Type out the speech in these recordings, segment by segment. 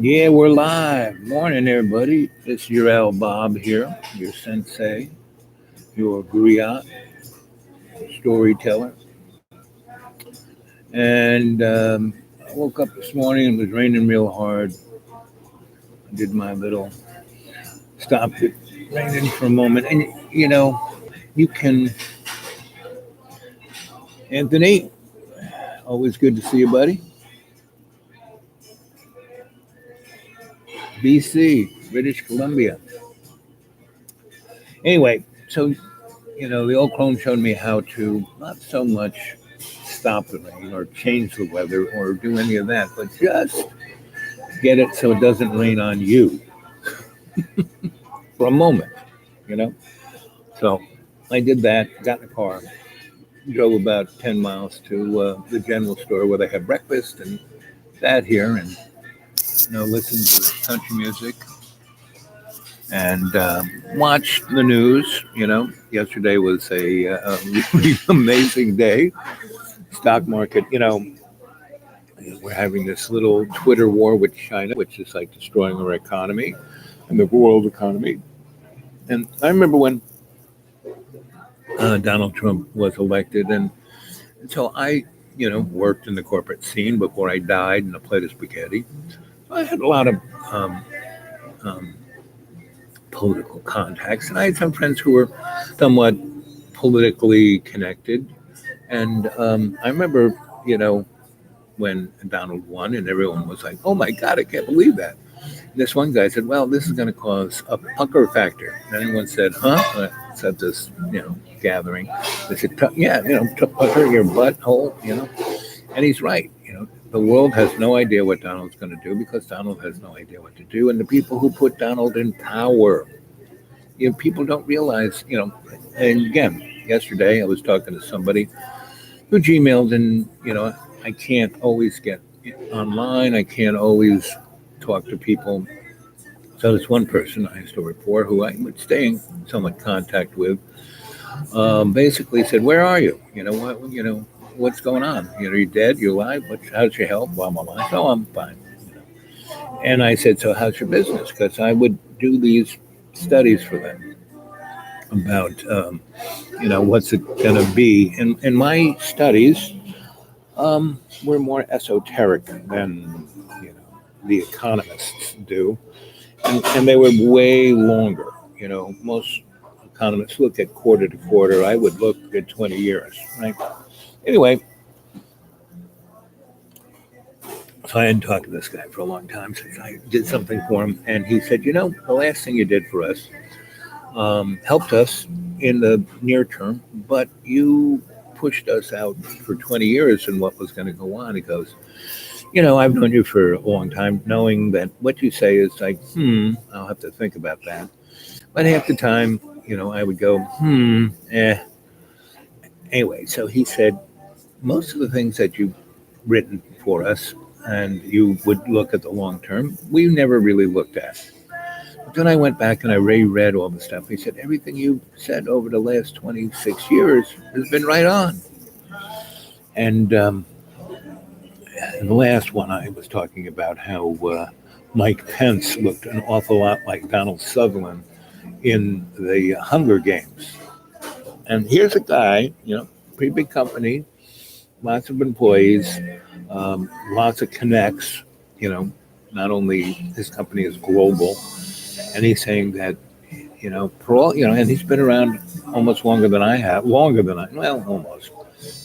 Yeah, we're live. Morning, everybody. It's your Al Bob here, your sensei, your griot storyteller. And I woke up this morning. It was raining real hard. I did my little stopped it raining for a moment. And, you can, Anthony, always good to see you, buddy. BC, British Columbia. Anyway, so, the old clone showed me how to not so much stop the rain or change the weather or do any of that, but just get it so it doesn't rain on you for a moment, you know? So I did that, got in the car, drove about 10 miles to the general store where they have breakfast and sat here and, listened to country music and watched the news. Yesterday was a really amazing day. Stock market, we're having this little Twitter war with China, which is like destroying our economy and the world economy. And I remember when Donald Trump was elected, and so I, worked in the corporate scene before I died in a plate of spaghetti. I had a lot of um, um, political contacts, and I had some friends who were somewhat politically connected. And I remember, when Donald won, and everyone was like, "Oh my God, I can't believe that." This one guy said, "Well, this is going to cause a pucker factor." And everyone said, "Huh?" Said this, gathering. They said, "Yeah, pucker your butthole," And he's right. The world has no idea what Donald's going to do because Donald has no idea what to do, and the people who put Donald in power, people don't realize, And again, yesterday I was talking to somebody who Gmailed, and I can't always get online. I can't always talk to people. So there's one person I used to work for who I would stay in somewhat contact with. Basically said, "Where are you? What? What's going on? You're dead. You're alive. How's your health? Blah blah blah." So I'm fine. And I said, "So how's your business?" Because I would do these studies for them about what's it going to be. And my studies were more esoteric than the economists do, and they were way longer. Most economists look at quarter to quarter. I would look at 20 years, right? Anyway, so I hadn't talked to this guy for a long time since I did something for him, and he said, the last thing you did for us helped us in the near term, but you pushed us out for 20 years and what was going to go on. He goes, I've known you for a long time, knowing that what you say is like, I'll have to think about that. But half the time, I would go, eh. Anyway, so he said, most of the things that you've written for us and you would look at the long term, we never really looked at. But then I went back and I reread all the stuff. He said, everything you said over the last 26 years has been right on. And the last one, I was talking about how Mike Pence looked an awful lot like Donald Sutherland in the Hunger Games. And here's a guy, pretty big company, lots of employees, lots of connects, not only his company is global, and he's saying that, for all, and he's been around almost well, almost.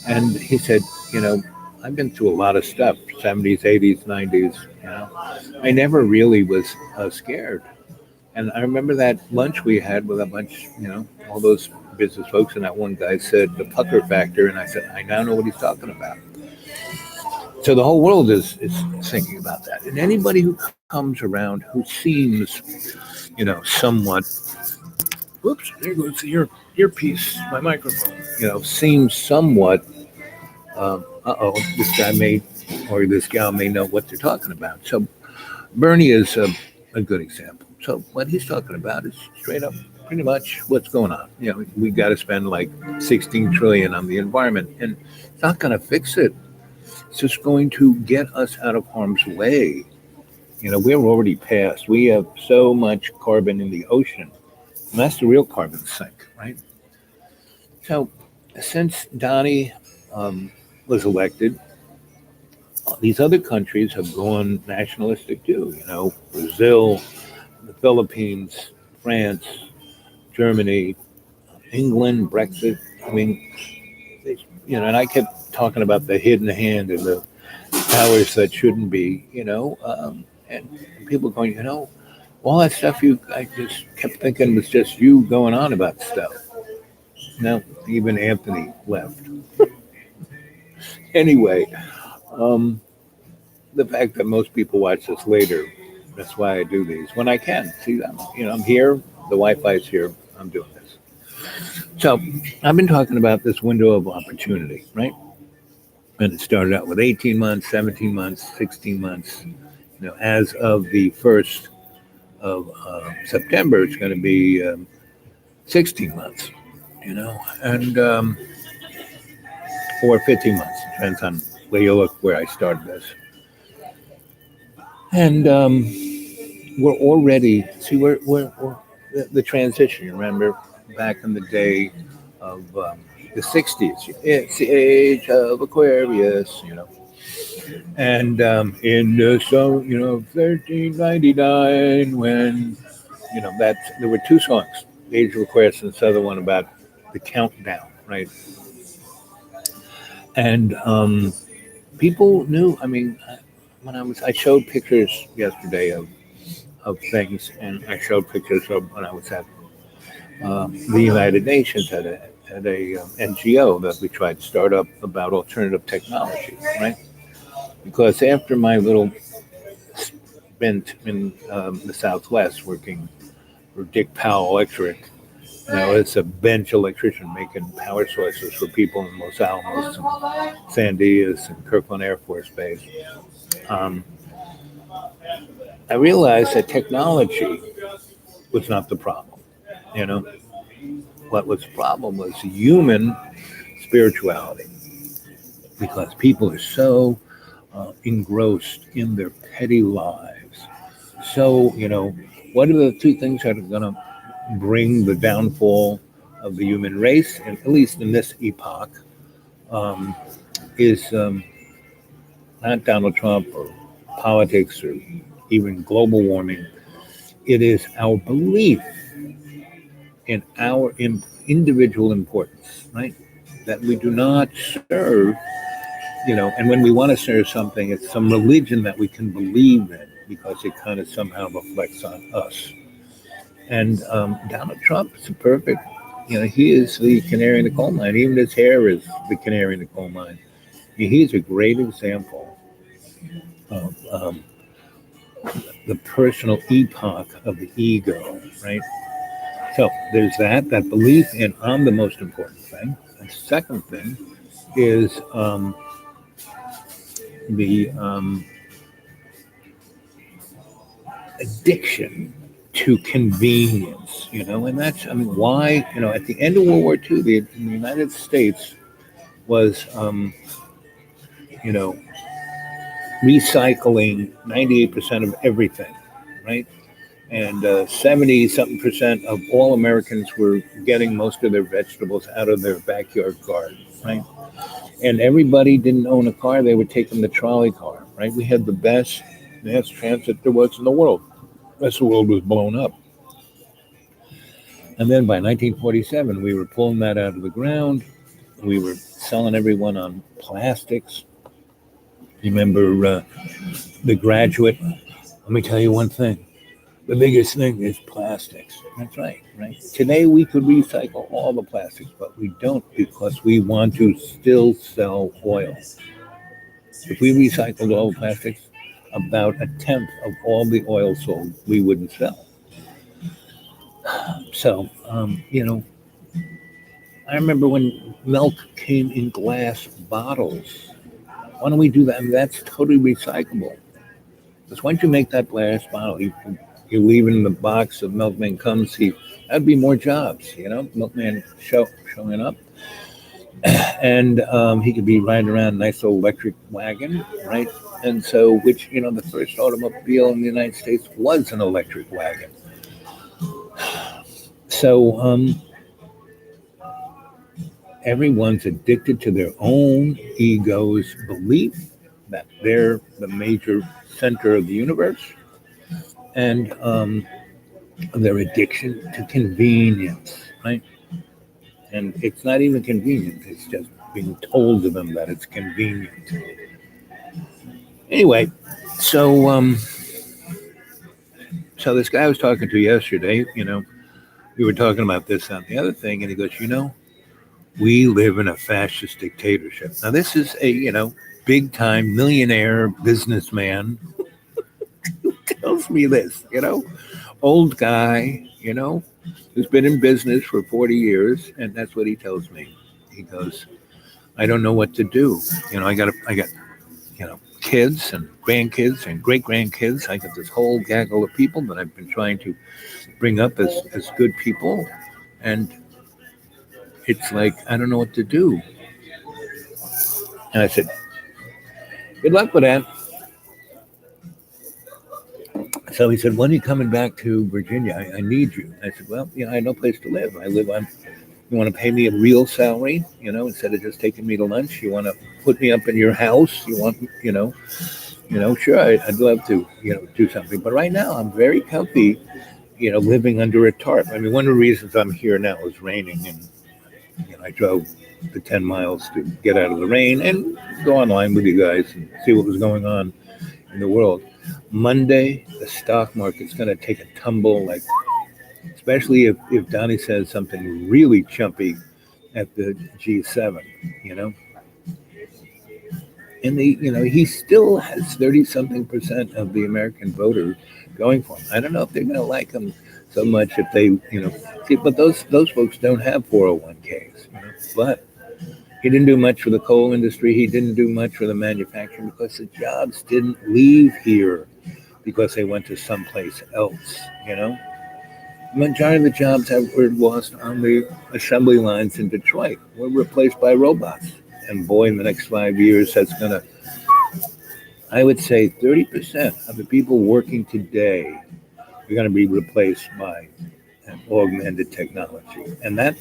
And he said, I've been through a lot of stuff, 70s, 80s, 90s, I never really was scared. And I remember that lunch we had with a bunch, all those business folks, and that one guy said the pucker factor, and I said, I now know what he's talking about. So the whole world is thinking about that. And anybody who comes around who seems, somewhat, whoops, there goes the earpiece, my microphone, seems somewhat, this guy may, or this gal may know what they're talking about. So Bernie is a good example. So what he's talking about is straight up pretty much what's going on. We got to spend like 16 trillion on the environment, and it's not going to fix it. It's just going to get us out of harm's way. We're already past. We have so much carbon in the ocean, and that's the real carbon sink, right? So, since Donnie was elected, these other countries have gone nationalistic too. Brazil, the Philippines, France, Germany, England, Brexit. I mean, and I kept talking about the hidden hand and the powers that shouldn't be, and people going, all that stuff I just kept thinking was just you going on about stuff. No, even Anthony left. Anyway, um, the fact that most people watch this later, that's why I do these when I can. See, I'm here, the Wi-Fi's here, I'm doing this. So I've been talking about this window of opportunity, right? And it started out with 18 months, 17 months, 16 months. As of the 1st of September, it's going to be 16 months, and or 15 months. Depends on where you look, where I started this. And we're already, see, we're the transition, you remember, back in the day of the 60s. It's the age of Aquarius. And in the song, 1399, when, there were two songs, Age of Aquarius and this other one about the countdown, right? And people knew, I mean, I showed pictures yesterday of things, and I showed pictures of when I was at the United Nations at a NGO that we tried to start up about alternative technology, right? Because after my little stint in the Southwest working for Dick Powell Electric, as a bench electrician making power sources for people in Los Alamos and Sandias and Kirkland Air Force Base. Um, I realized that technology was not the problem. You know, what was the problem was human spirituality, because people are so engrossed in their petty lives. So, what are the two things that are going to bring the downfall of the human race, and at least in this epoch, um, is not Donald Trump or politics or even global warming. It is our belief in our individual importance, right? That we do not serve, and when we want to serve something, it's some religion that we can believe in because it kind of somehow reflects on us. And Donald Trump is a perfect, he is the canary in the coal mine. Even his hair is the canary in the coal mine. He's a great example of the personal epoch of the ego, right? So there's that belief in I'm the most important thing. The second thing is the addiction to convenience, and that's, why, at the end of World War II, the United States was, you know, recycling 98% of everything, right? And 70 something percent of all Americans were getting most of their vegetables out of their backyard garden, right? And everybody didn't own a car, they were taking the trolley car, right? We had the best mass transit there was in the world. The rest of the world was blown up. And then by 1947, we were pulling that out of the ground. We were selling everyone on plastics. Remember The Graduate? Let me tell you one thing. The biggest thing is plastics. That's right, right? Today we could recycle all the plastics, but we don't because we want to still sell oil. If we recycled all the plastics, about a tenth of all the oil sold we wouldn't sell. So, I remember when milk came in glass bottles. Why don't we do that? That's totally recyclable. Because once you make that glass bottle, you leave it in the box, the milkman comes, that'd be more jobs, milkman showing up. and he could be riding around a nice little electric wagon, right? And so, which the first automobile in the United States was an electric wagon. So everyone's addicted to their own ego's belief that they're the major center of the universe, and their addiction to convenience, right? And it's not even convenient; it's just being told to them that it's convenient. Anyway, so so this guy I was talking to yesterday, we were talking about this on the other thing, and he goes, we live in a fascist dictatorship. Now, this is a, big time millionaire businessman who tells me this, old guy, who's been in business for 40 years. And that's what he tells me. He goes, I don't know what to do. I got, kids and grandkids and great grandkids. I got this whole gaggle of people that I've been trying to bring up as good people. And it's like, I don't know what to do. And I said, good luck with that. So he said, when are you coming back to Virginia? I need you. I said, well, I have no place to live. I live on, you want to pay me a real salary, instead of just taking me to lunch. You want to put me up in your house. You want, sure, I'd love to, do something. But right now I'm very comfy, living under a tarp. I mean, one of the reasons I'm here now is raining, and I drove the 10 miles to get out of the rain and go online with you guys and see what was going on in the world. Monday, the stock market's going to take a tumble, like, especially if Donnie says something really chumpy at the G7, And he still has 30-something% of the American voters going for him. I don't know if they're going to like him so much if they, see, but those folks don't have 401ks, But he didn't do much for the coal industry. He didn't do much for the manufacturing because the jobs didn't leave here because they went to someplace else, The majority of the jobs were lost on the assembly lines in Detroit. Were replaced by robots. And boy, in the next 5 years, that's going to, I would say 30% of the people working today are going to be replaced by augmented technology. And that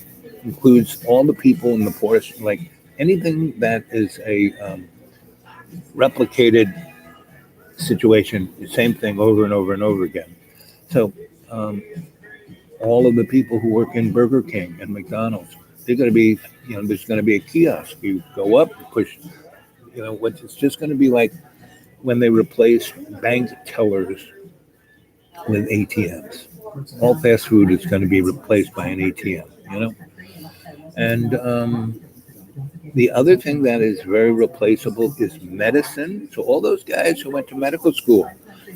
includes all the people in the poorest, like anything that is a replicated situation, the same thing over and over and over again. So all of the people who work in Burger King and McDonald's, they're going to be, there's going to be a kiosk. You go up, push, it's just going to be like when they replaced bank tellers with ATMs. All fast food is going to be replaced by an ATM, And the other thing that is very replaceable is medicine. So all those guys who went to medical school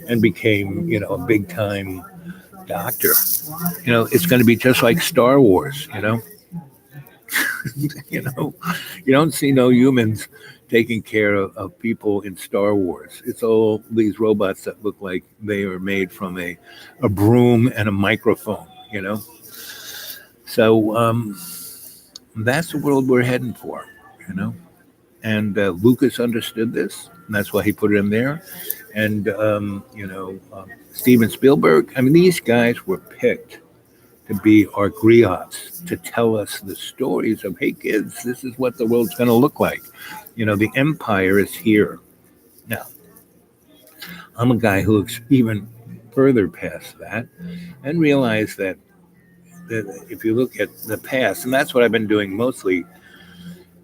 and became, a big time doctor, it's going to be just like Star Wars, you don't see no humans taking care of people in Star Wars. It's all these robots that look like they are made from a broom and a microphone, So that's the world we're heading for, And Lucas understood this, and that's why he put it in there. And, Steven Spielberg, I mean, these guys were picked to be our griots, to tell us the stories of, hey, kids, this is what the world's going to look like. The empire is here. Now, I'm a guy who looks even further past that and realize that if you look at the past, and that's what I've been doing mostly,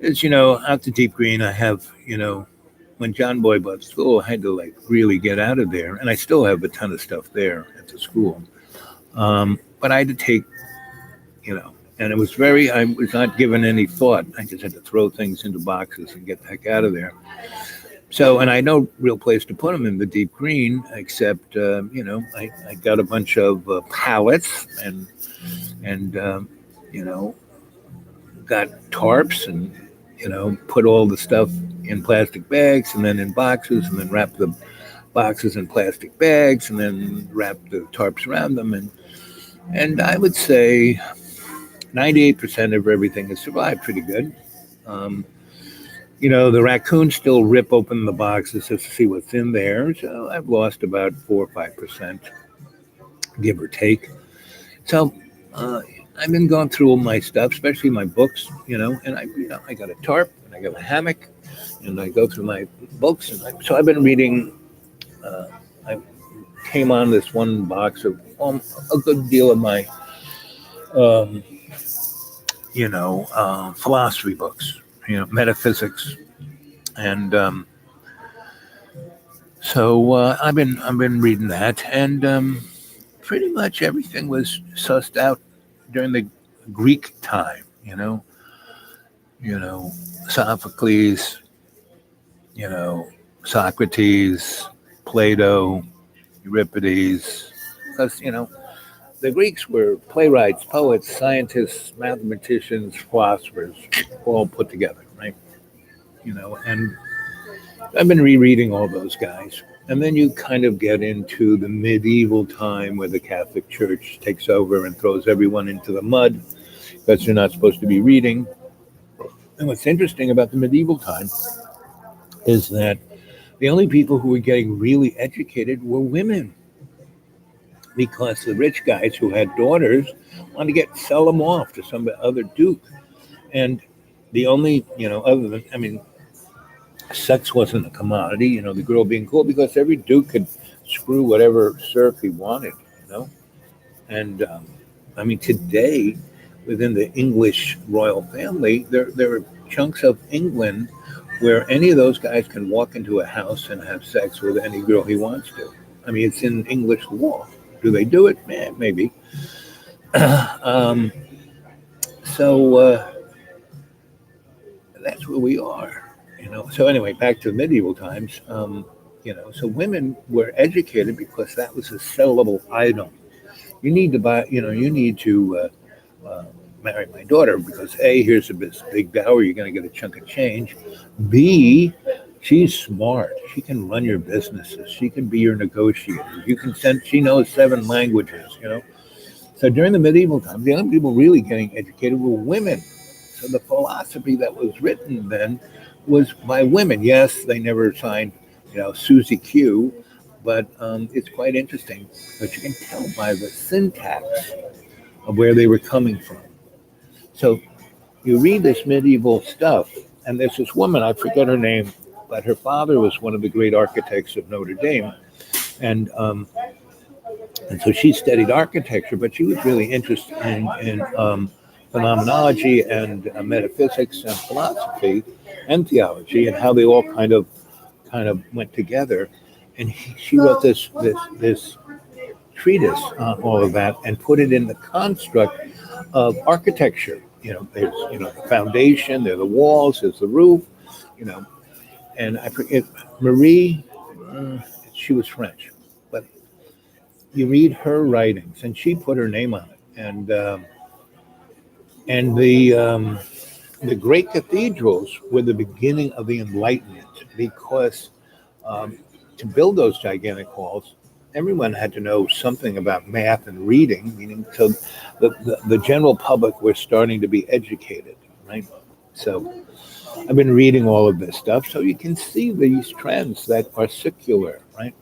is, out to Deep Green, I have, when John Boy bought school, I had to really get out of there. And I still have a ton of stuff there at the school. But I had to take, and I was not given any thought. I just had to throw things into boxes and get the heck out of there. So, and I had no real place to put them in the deep green, except, I got a bunch of pallets and got tarps and, put all the stuff in plastic bags and then in boxes and then wrap the boxes in plastic bags and then wrap the tarps around them. And I would say 98% of everything has survived pretty good. Um, the raccoons still rip open the boxes to see what's in there. So I've lost about 4 or 5%, give or take. So uh, I've been going through all my stuff, especially my books, and I got a tarp and I got a hammock, and I go through my books, so I've been reading. Uh, I came on this one box of a good deal of my, um, philosophy books, metaphysics, and so I've been reading that, and pretty much everything was sussed out during the Greek time. You know, Sophocles, you know, Socrates, Plato, Euripides, because the Greeks were playwrights, poets, scientists, mathematicians, philosophers, all put together, right? And I've been rereading all those guys. And then you kind of get into the medieval time where the Catholic Church takes over and throws everyone into the mud because you're not supposed to be reading. And what's interesting about the medieval time is that the only people who were getting really educated were women, because the rich guys who had daughters wanted to sell them off to some other duke. And the only, other than, I mean, sex wasn't a commodity, the girl being cool, because every duke could screw whatever serf he wanted, you know. And today, within the English royal family, there are chunks of England where any of those guys can walk into a house and have sex with any girl he wants to. It's in English law. Do they do it? Maybe. um, so that's where we are. So anyway, back to medieval times. So women were educated because that was a sellable item. You need to buy. You need to marry my daughter because A, here's a big dowry. You're going to get a chunk of change. B, she's smart. She can run your businesses. She can be your negotiator. You can send. She knows 7 languages. So during the medieval times, the only people really getting educated were women. So the philosophy that was written then was by women. Yes, they never signed, Susie Q, but it's quite interesting. But you can tell by the syntax of where they were coming from. So you read this medieval stuff, and there's this woman, I forget her name, but her father was one of the great architects of Notre Dame. And so she studied architecture, but she was really interested in phenomenology and metaphysics and philosophy and theology, and how they all kind of went together. And she wrote this treatise on all of that and put it in the construct of architecture. There's the foundation, there are the walls, there's the roof. You know, and I forget Marie. She was French, but you read her writings, and she put her name on it. And the great cathedrals were the beginning of the Enlightenment, because to build those gigantic halls, everyone had to know something about math and reading, meaning so the general public were starting to be educated, right? So I've been reading all of this stuff, so you can see these trends that are secular, right?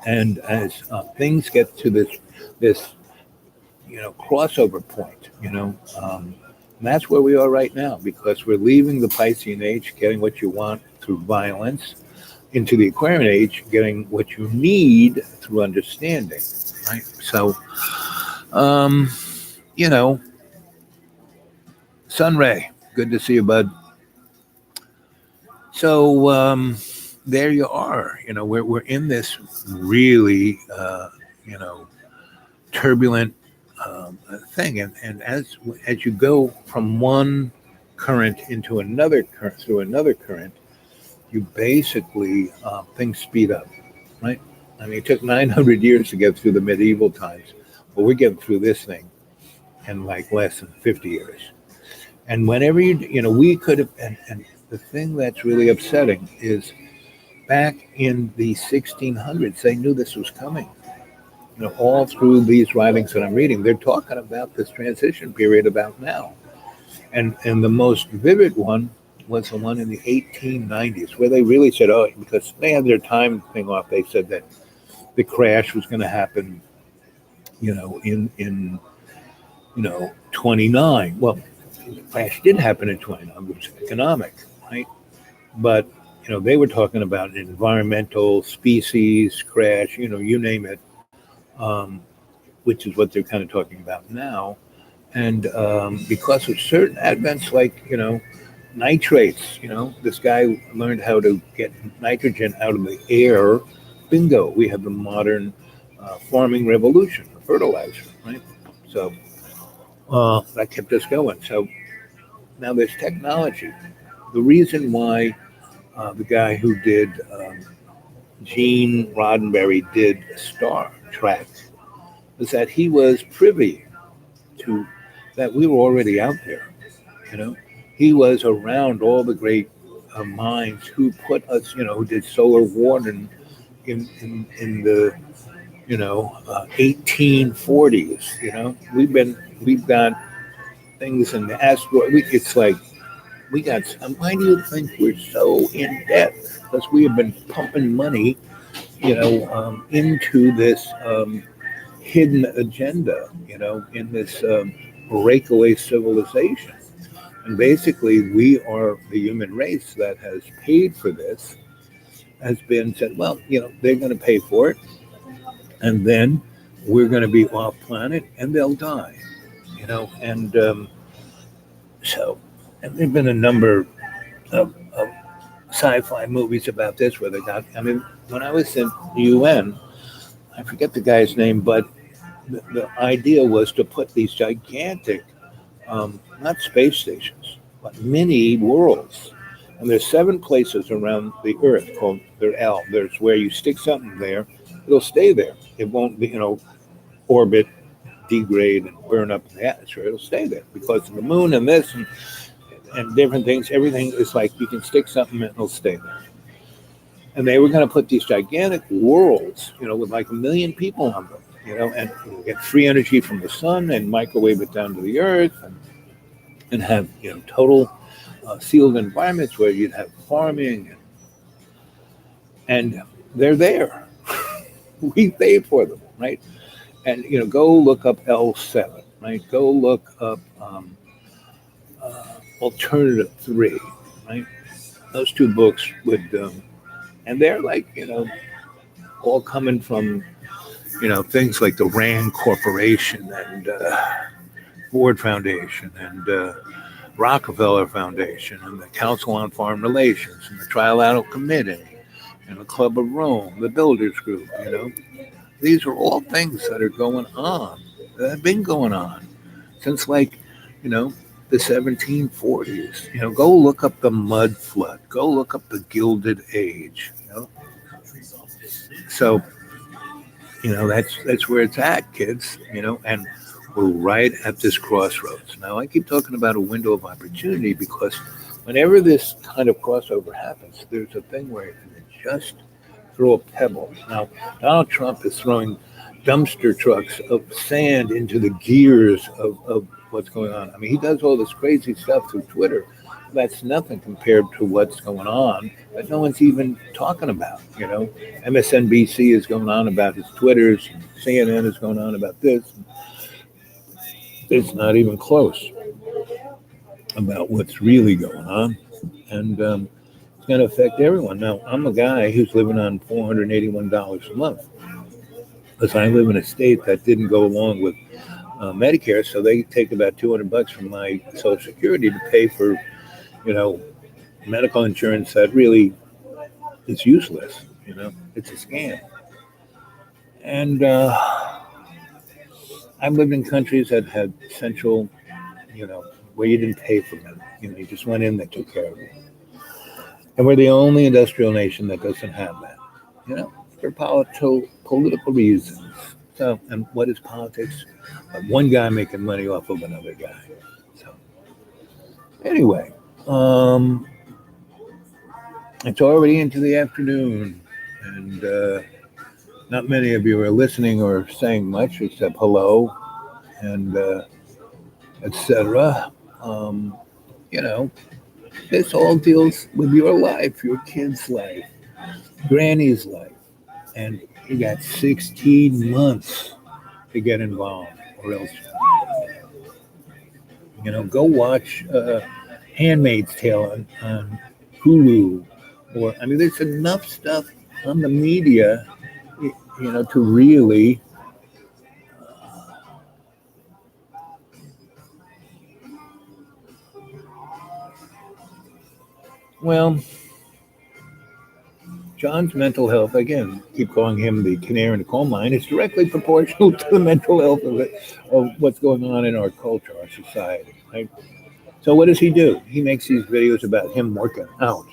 And as things get to this crossover point, and that's where we are right now, because we're leaving the Piscean age, getting what you want through violence, into the Aquarian age, getting what you need through understanding, right? So, you know, Sunray, good to see you, bud. So there you are. We're in this really, turbulent thing, and as you go from one current into another current through another current, you basically things speed up, right? It took 900 years to get through the medieval times, but we're getting through this thing in like less than 50 years. And whenever we could have, and the thing that's really upsetting is back in the 1600s, they knew this was coming. All through these writings that I'm reading, they're talking about this transition period about now. And the most vivid one was the one in the 1890s, where they really said, oh, because they had their time thing off, they said that the crash was going to happen, in 29. Well, the crash did happen in 29, which was economic, right? But they were talking about an environmental species crash, you name it, um, which is what they're kind of talking about now. And because of certain advents like nitrates, this guy learned how to get nitrogen out of the air. Bingo, we have the modern farming revolution, fertilizer, right? So that kept us going. So now there's technology. The reason why the guy who did Gene Roddenberry did Star Trek was that he was privy to that we were already out there. You know, he was around all the great minds who put us, who did solar warning in the 1840s. We've got things in the asteroid. It's like we got. Why do you think we're so in debt? Because we have been pumping money, into this hidden agenda, in this breakaway civilization. And basically, we are the human race that has paid for this, has been said, well, they're going to pay for it, and then we're going to be off planet and they'll die, and so and there have been a number of sci-fi movies about this where they got, I mean, when I was in the UN, I forget the guy's name, but the idea was to put these gigantic, not space stations, but mini worlds. And there's 7 places around the Earth called they're L. There's where you stick something there, it'll stay there. It won't be, orbit, degrade, and burn up in the atmosphere. It'll stay there because of the moon and this and different things. Everything is like you can stick something and it'll stay there. And they were going to put these gigantic worlds, with like 1 million people on them, and get free energy from the sun and microwave it down to the earth and have, total sealed environments where you'd have farming. And they're there. We paid for them, right? And, go look up L7, right? Go look up Alternative 3, right? Those 2 books would, and they're like, all coming from, things like the Rand Corporation and Ford Foundation and Rockefeller Foundation and the Council on Foreign Relations and the Trilateral Committee and the Club of Rome, the Builders Group, These are all things that are going on, that have been going on since like, the 1740s. Go look up the mud flood. Go look up the Gilded Age. So, that's where it's at, kids. And we're right at this crossroads. Now, I keep talking about a window of opportunity because whenever this kind of crossover happens, there's a thing where you can just throw a pebble. Now, Donald Trump is throwing dumpster trucks of sand into the gears of what's going on. I mean, he does all this crazy stuff through Twitter. That's nothing compared to what's going on that no one's even talking about. MSNBC is going on about his Twitters, and CNN is going on about this. It's not even close about what's really going on. And it's going to affect everyone. Now, I'm a guy who's living on $481 a month because I live in a state that didn't go along with Medicare, so they take about $200 from my Social Security to pay for, medical insurance that really is useless. It's a scam. And I've lived in countries that had central, where you didn't pay for them. You just went in, they took care of you. And we're the only industrial nation that doesn't have that, for political reasons. So, and what is politics? One guy making money off of another guy. So, anyway, it's already into the afternoon, and not many of you are listening or saying much except hello and etc. Um, you know, this all deals with your life, your kid's life, granny's life. And you got 16 months to get involved, or else, go watch Handmaid's Tale on Hulu. Or, I mean, there's enough stuff on the media, to really, well, John's mental health, again, keep calling him the canary in the coal mine, is directly proportional to the mental health of what's going on in our culture, our society. Right? So what does he do? He makes these videos about him working out,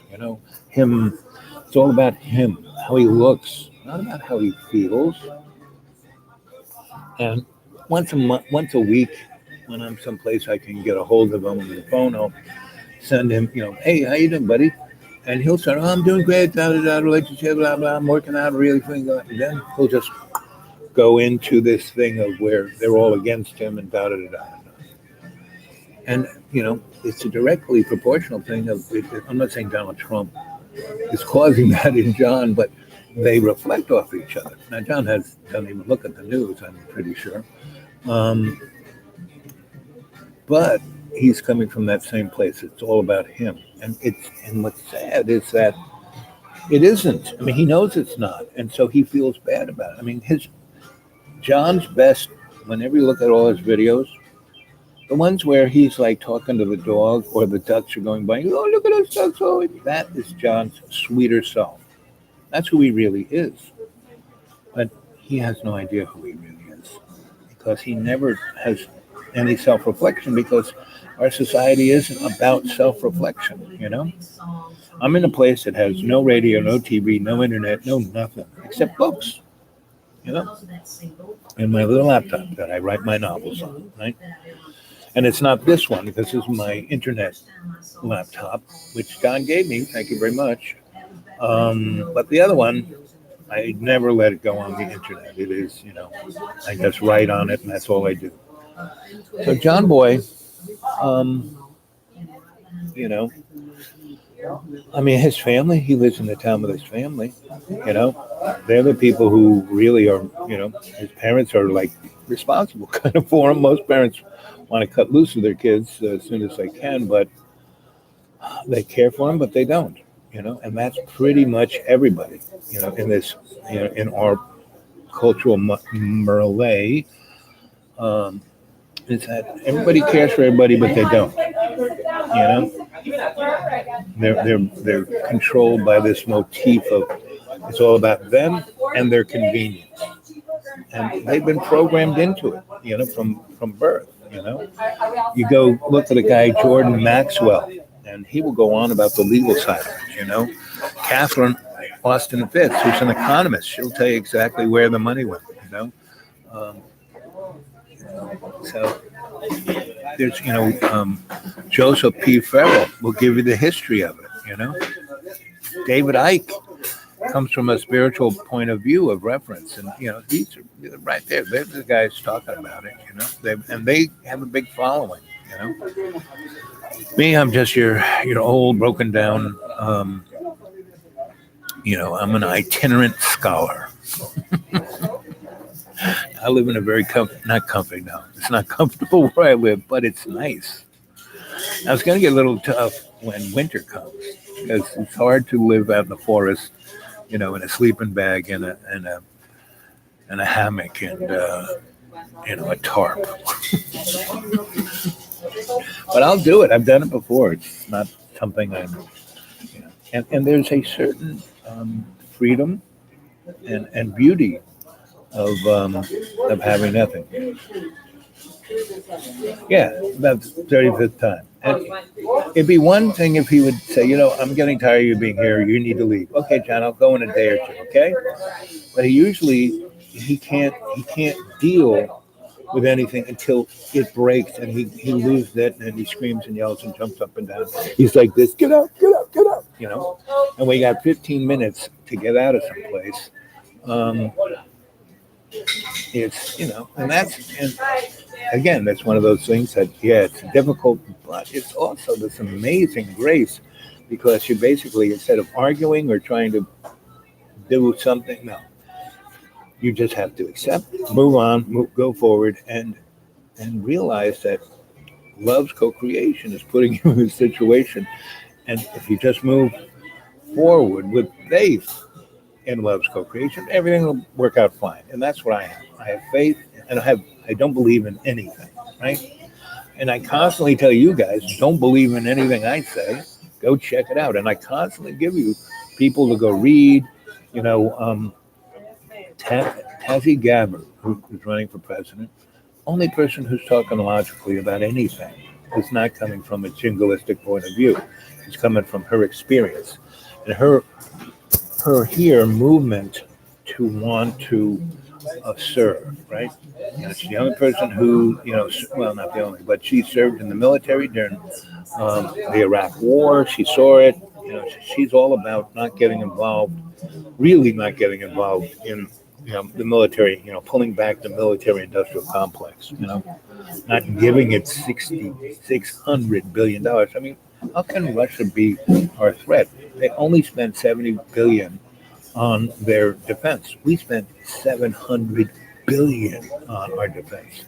him. It's all about him, how he looks, not about how he feels. And once a week, when I'm someplace I can get a hold of him on the phone, I'll send him, hey, how you doing, buddy? And he'll start, oh, I'm doing great, relationship, blah, blah, I'm working out, really feeling good. And then he'll just go into this thing of where they're all against him and da, da, da, da. And, it's a directly proportional thing of, I'm not saying Donald Trump is causing that in John, but they reflect off each other. Now, John doesn't even look at the news, I'm pretty sure. Um, but he's coming from that same place. It's all about him. And what's sad is that it isn't. I mean, he knows it's not. And so he feels bad about it. I mean, John's best, whenever you look at all his videos, the ones where he's like talking to the dog or the ducks are going by, oh, look at those ducks. Oh, that is John's sweeter self. That's who he really is. But he has no idea who he really is because he never has any self-reflection because our society isn't about self-reflection. I'm in a place that has no radio, no TV, no internet, no nothing except books, and my little laptop that I write my novels on, right? And it's not this one because this is my internet laptop, which Don gave me. Thank you very much. But the other one, I never let it go on the internet. It is, I just write on it and that's all I do. So John Boy, um, you know, I mean, his family, he lives in the town with his family, they're the people who really are, his parents are like responsible kind of for him. Most parents want to cut loose with their kids as soon as they can, but they care for him, but they don't, and that's pretty much everybody, in this, in our cultural melee, um, is that everybody cares for everybody, but they don't, they're controlled by this motif of it's all about them and their convenience, and they've been programmed into it, from birth. You go look at a guy, Jordan Maxwell, and he will go on about the legal side of it. Catherine Austin Fitz, who's an economist, she'll tell you exactly where the money went. Um, so there's, Joseph P. Farrell will give you the history of it. David Icke comes from a spiritual point of view of reference, and these are right there. They're the guys talking about it. They have a big following. Me, I'm just your old broken down. I'm an itinerant scholar. I live in a very not comfy now. It's not comfortable where I live, but it's nice. Now it's going to get a little tough when winter comes because it's hard to live out in the forest, in a sleeping bag and a hammock and a tarp. But I'll do it. I've done it before. It's not something and there's a certain freedom and beauty of having nothing. Yeah, about the 35th time. And it'd be one thing if he would say, I'm getting tired of you being here. You need to leave. Okay, John, I'll go in a day or two. Okay, but he can't deal with anything until it breaks and he loses it and he screams and yells and jumps up and down. He's like this, get out, get out, get out, And we got 15 minutes to get out of someplace. It's, and again, that's one of those things that, yeah, it's difficult, but it's also this amazing grace because you basically, instead of arguing or trying to do something, no, you just have to accept, move on, go forward, and realize that love's co-creation is putting you in a situation, and if you just move forward with faith in love's co-creation, everything will work out fine. And that's what I have. I have faith, and I don't believe in anything, right? And I constantly tell you guys, don't believe in anything I say. Go check it out. And I constantly give you people to go read. You know, Tazi Gabbard, who is running for president, only person who's talking logically about anything is not coming from a jingoistic point of view. It's coming from her experience and her here movement to want to serve, right? She's the only person who, well, not the only, but she served in the military during the Iraq War. She saw it. She's all about not getting involved, really not getting involved in, the military, pulling back the military industrial complex, not giving it $600 billion. I mean, how can Russia be our threat? They only spent 70 billion on their defense. We spent 700 billion on our defense.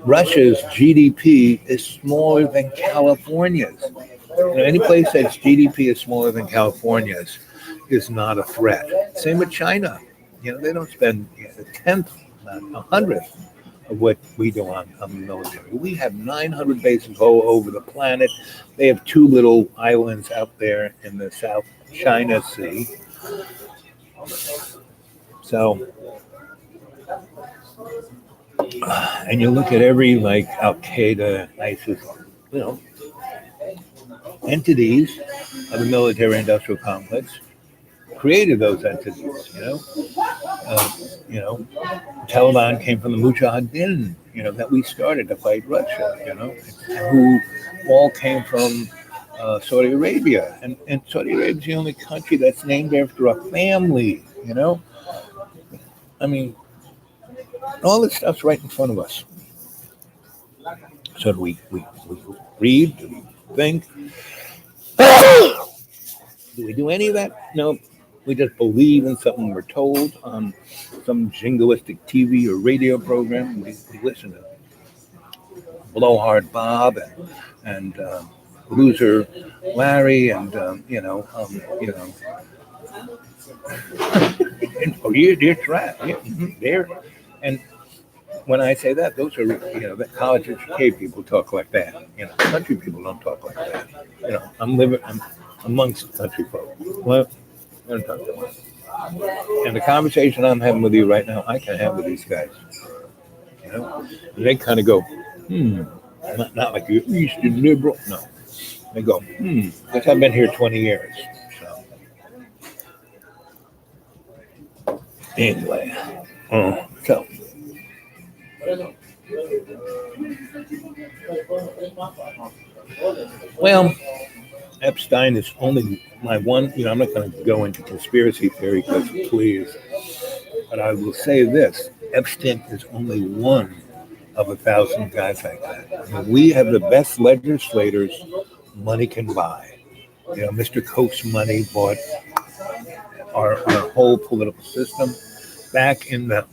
Russia's GDP is smaller than California's. Any place that's GDP is smaller than California's is not a threat. Same with China. They don't spend a tenth, not a hundredth of what we do on the military. We have 900 bases all over the planet. They have 2 little islands out there in the South China Sea. So, and you look at every like Al Qaeda, ISIS, entities of the military-industrial complex created those entities. Taliban came from the Mujahideen, that we started to fight Russia. Who all came from Saudi Arabia, and Saudi Arabia is the only country that's named after a family. I mean, all this stuff's right in front of us. So do we read? Do we think? Do we do any of that? No. We just believe in something we're told on some jingoistic TV or radio program. We listen to Blowhard Bob and Loser Larry and oh yeah, that's right. Yeah, there. And when I say that, those are the college educated people talk like that. Country people don't talk like that. I'm amongst country folk. Well, I don't talk that much. And the conversation I'm having with you right now, I can have with these guys. And they kind of go, not like you're Eastern liberal. No. They go, because I've been here 20 years. So, anyway. So. Well, Epstein is only my one, I'm not going to go into conspiracy theory because please, but I will say this, Epstein is only one of 1,000 guys like that. We have the best legislators money can buy. Mr. Koch's money bought our whole political system. Back in the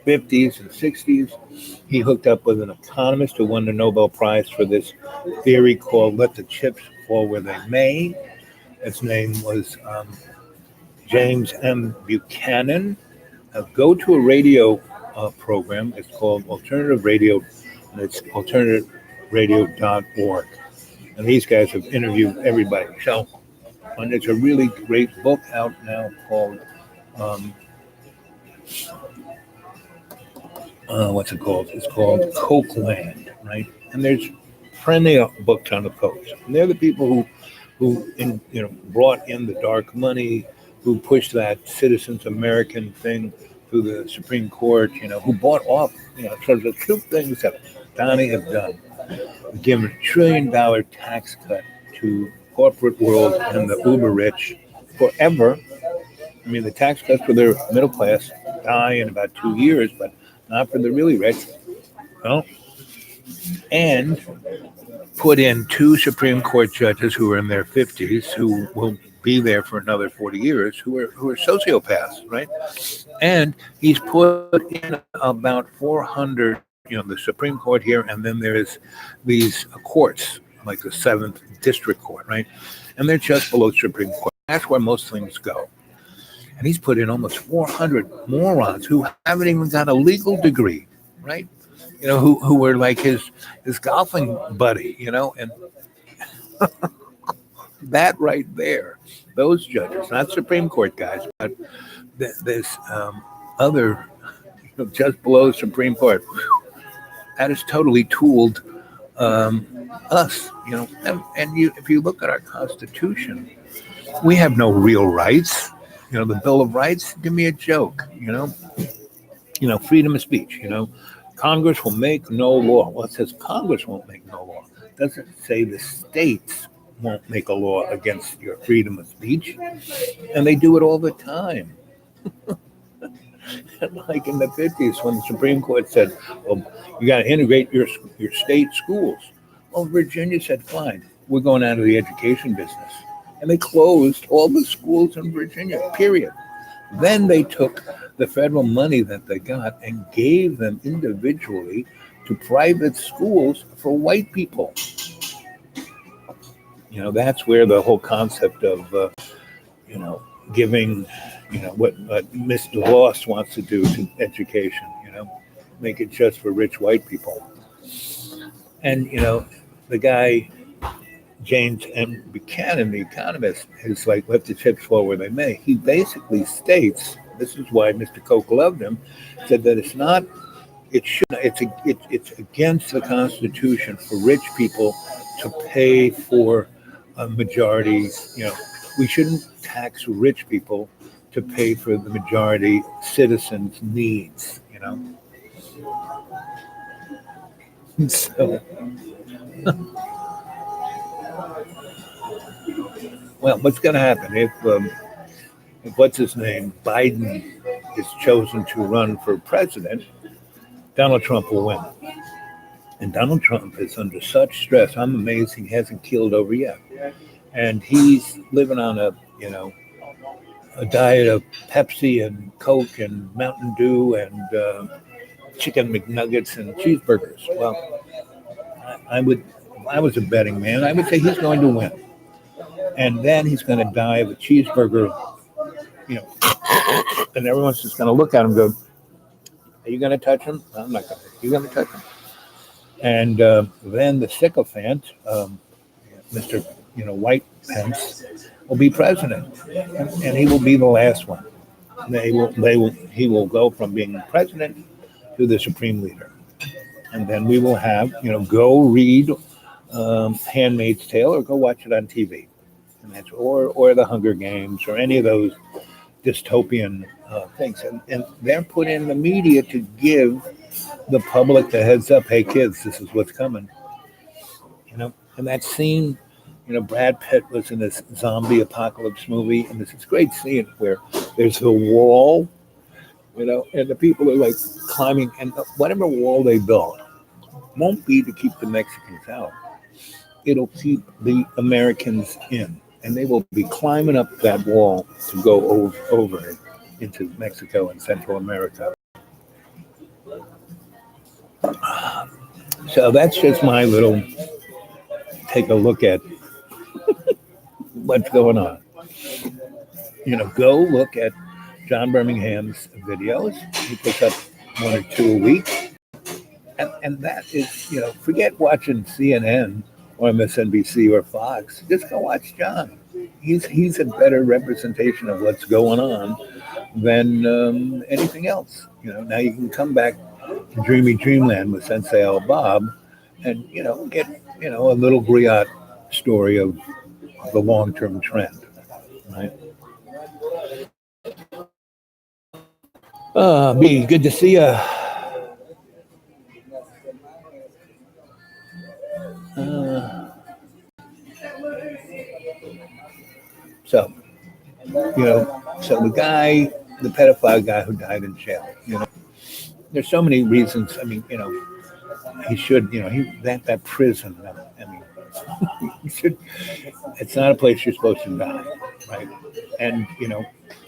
50s and 60s, he hooked up with an economist who won the Nobel Prize for this theory called "Let the Chips Fall Where They May." His name was James M. Buchanan. Go to a radio program. It's called Alternative Radio, and it's alternativeradio.org. And these guys have interviewed everybody. So, and it's a really great book out now called what's it called? It's called Cokeland, right? And there's plenty of books on the Kochs. And they're the people who brought in the dark money, who pushed that Citizens American thing through the Supreme Court, who bought off, so the 2 things that Donnie have done. Given $1 trillion tax cut to corporate world and the uber rich forever. I mean, the tax cuts for their middle class die in about 2 years, but not for the really rich. Well, and put in two Supreme Court judges who are in their 50s who will be there for another 40 years who are sociopaths, right? And he's put in about 400, the Supreme Court here, and then there's these courts, like the Seventh District Court, right? And they're just below Supreme Court. That's where most things go. And he's put in almost 400 morons who haven't even got a legal degree, right? Who were like his golfing buddy, and that right there, those judges, not Supreme Court guys, but this other, just below the Supreme Court, that has totally tooled us, if you look at our Constitution, we have no real rights. The Bill of Rights, give me a joke, freedom of speech, Congress will make no law. Well, it says Congress won't make no law. It doesn't say the states won't make a law against your freedom of speech. And they do it all the time. Like in the 50s when the Supreme Court said, well, you got to integrate your state schools. Well, Virginia said, fine, we're going out of the education business. And they closed all the schools in Virginia, period. Then they took the federal money that they got and gave them individually to private schools for white people. That's where the whole concept of, giving, what Mr. Loss wants to do to education, make it just for rich white people. And, the guy, James M. Buchanan, the economist, is like, let the chips fall where they may. He basically states, this is why Mr. Koch loved him, said that it's against the Constitution for rich people to pay for a majority, we shouldn't tax rich people to pay for the majority citizens' needs, So, well, what's going to happen if what's his name, Biden, is chosen to run for president? Donald Trump will win. And Donald Trump is under such stress. I'm amazed he hasn't keeled over yet. And he's living on a diet of Pepsi and Coke and Mountain Dew and chicken McNuggets and cheeseburgers. Well, if I was a betting man, I would say he's going to win. And then he's going to die of a cheeseburger, and everyone's just going to look at him and go, are you going to touch him? I'm not going to. You're going to touch him. And then the sycophant, Mr. White Pence, will be president, and he will be the last one. He will go from being president to the supreme leader, and then we will have, go read Handmaid's Tale or go watch it on TV, and that's or the Hunger Games or any of those dystopian things, and they're put in the media to give the public the heads up. Hey, kids, this is what's coming. And that scene. Brad Pitt was in this zombie apocalypse movie, and there's this great scene where there's a wall, and the people are like climbing, and whatever wall they build won't be to keep the Mexicans out. It'll keep the Americans in, and they will be climbing up that wall to go over into Mexico and Central America. So that's just my little take a look at what's going on. Go look at John Birmingham's videos. He puts up 1 or 2 a week. And that is, forget watching CNN or MSNBC or Fox. Just go watch John. He's a better representation of what's going on than anything else. Now you can come back to Dreamy Dreamland with Sensei Al Bob and, get, a little griot story of the long-term trend, right? B, good to see you. So the guy the pedophile guy who died in jail. There's so many reasons. I mean, he should, that prison. I mean, he should. It's not a place you're supposed to die, right? And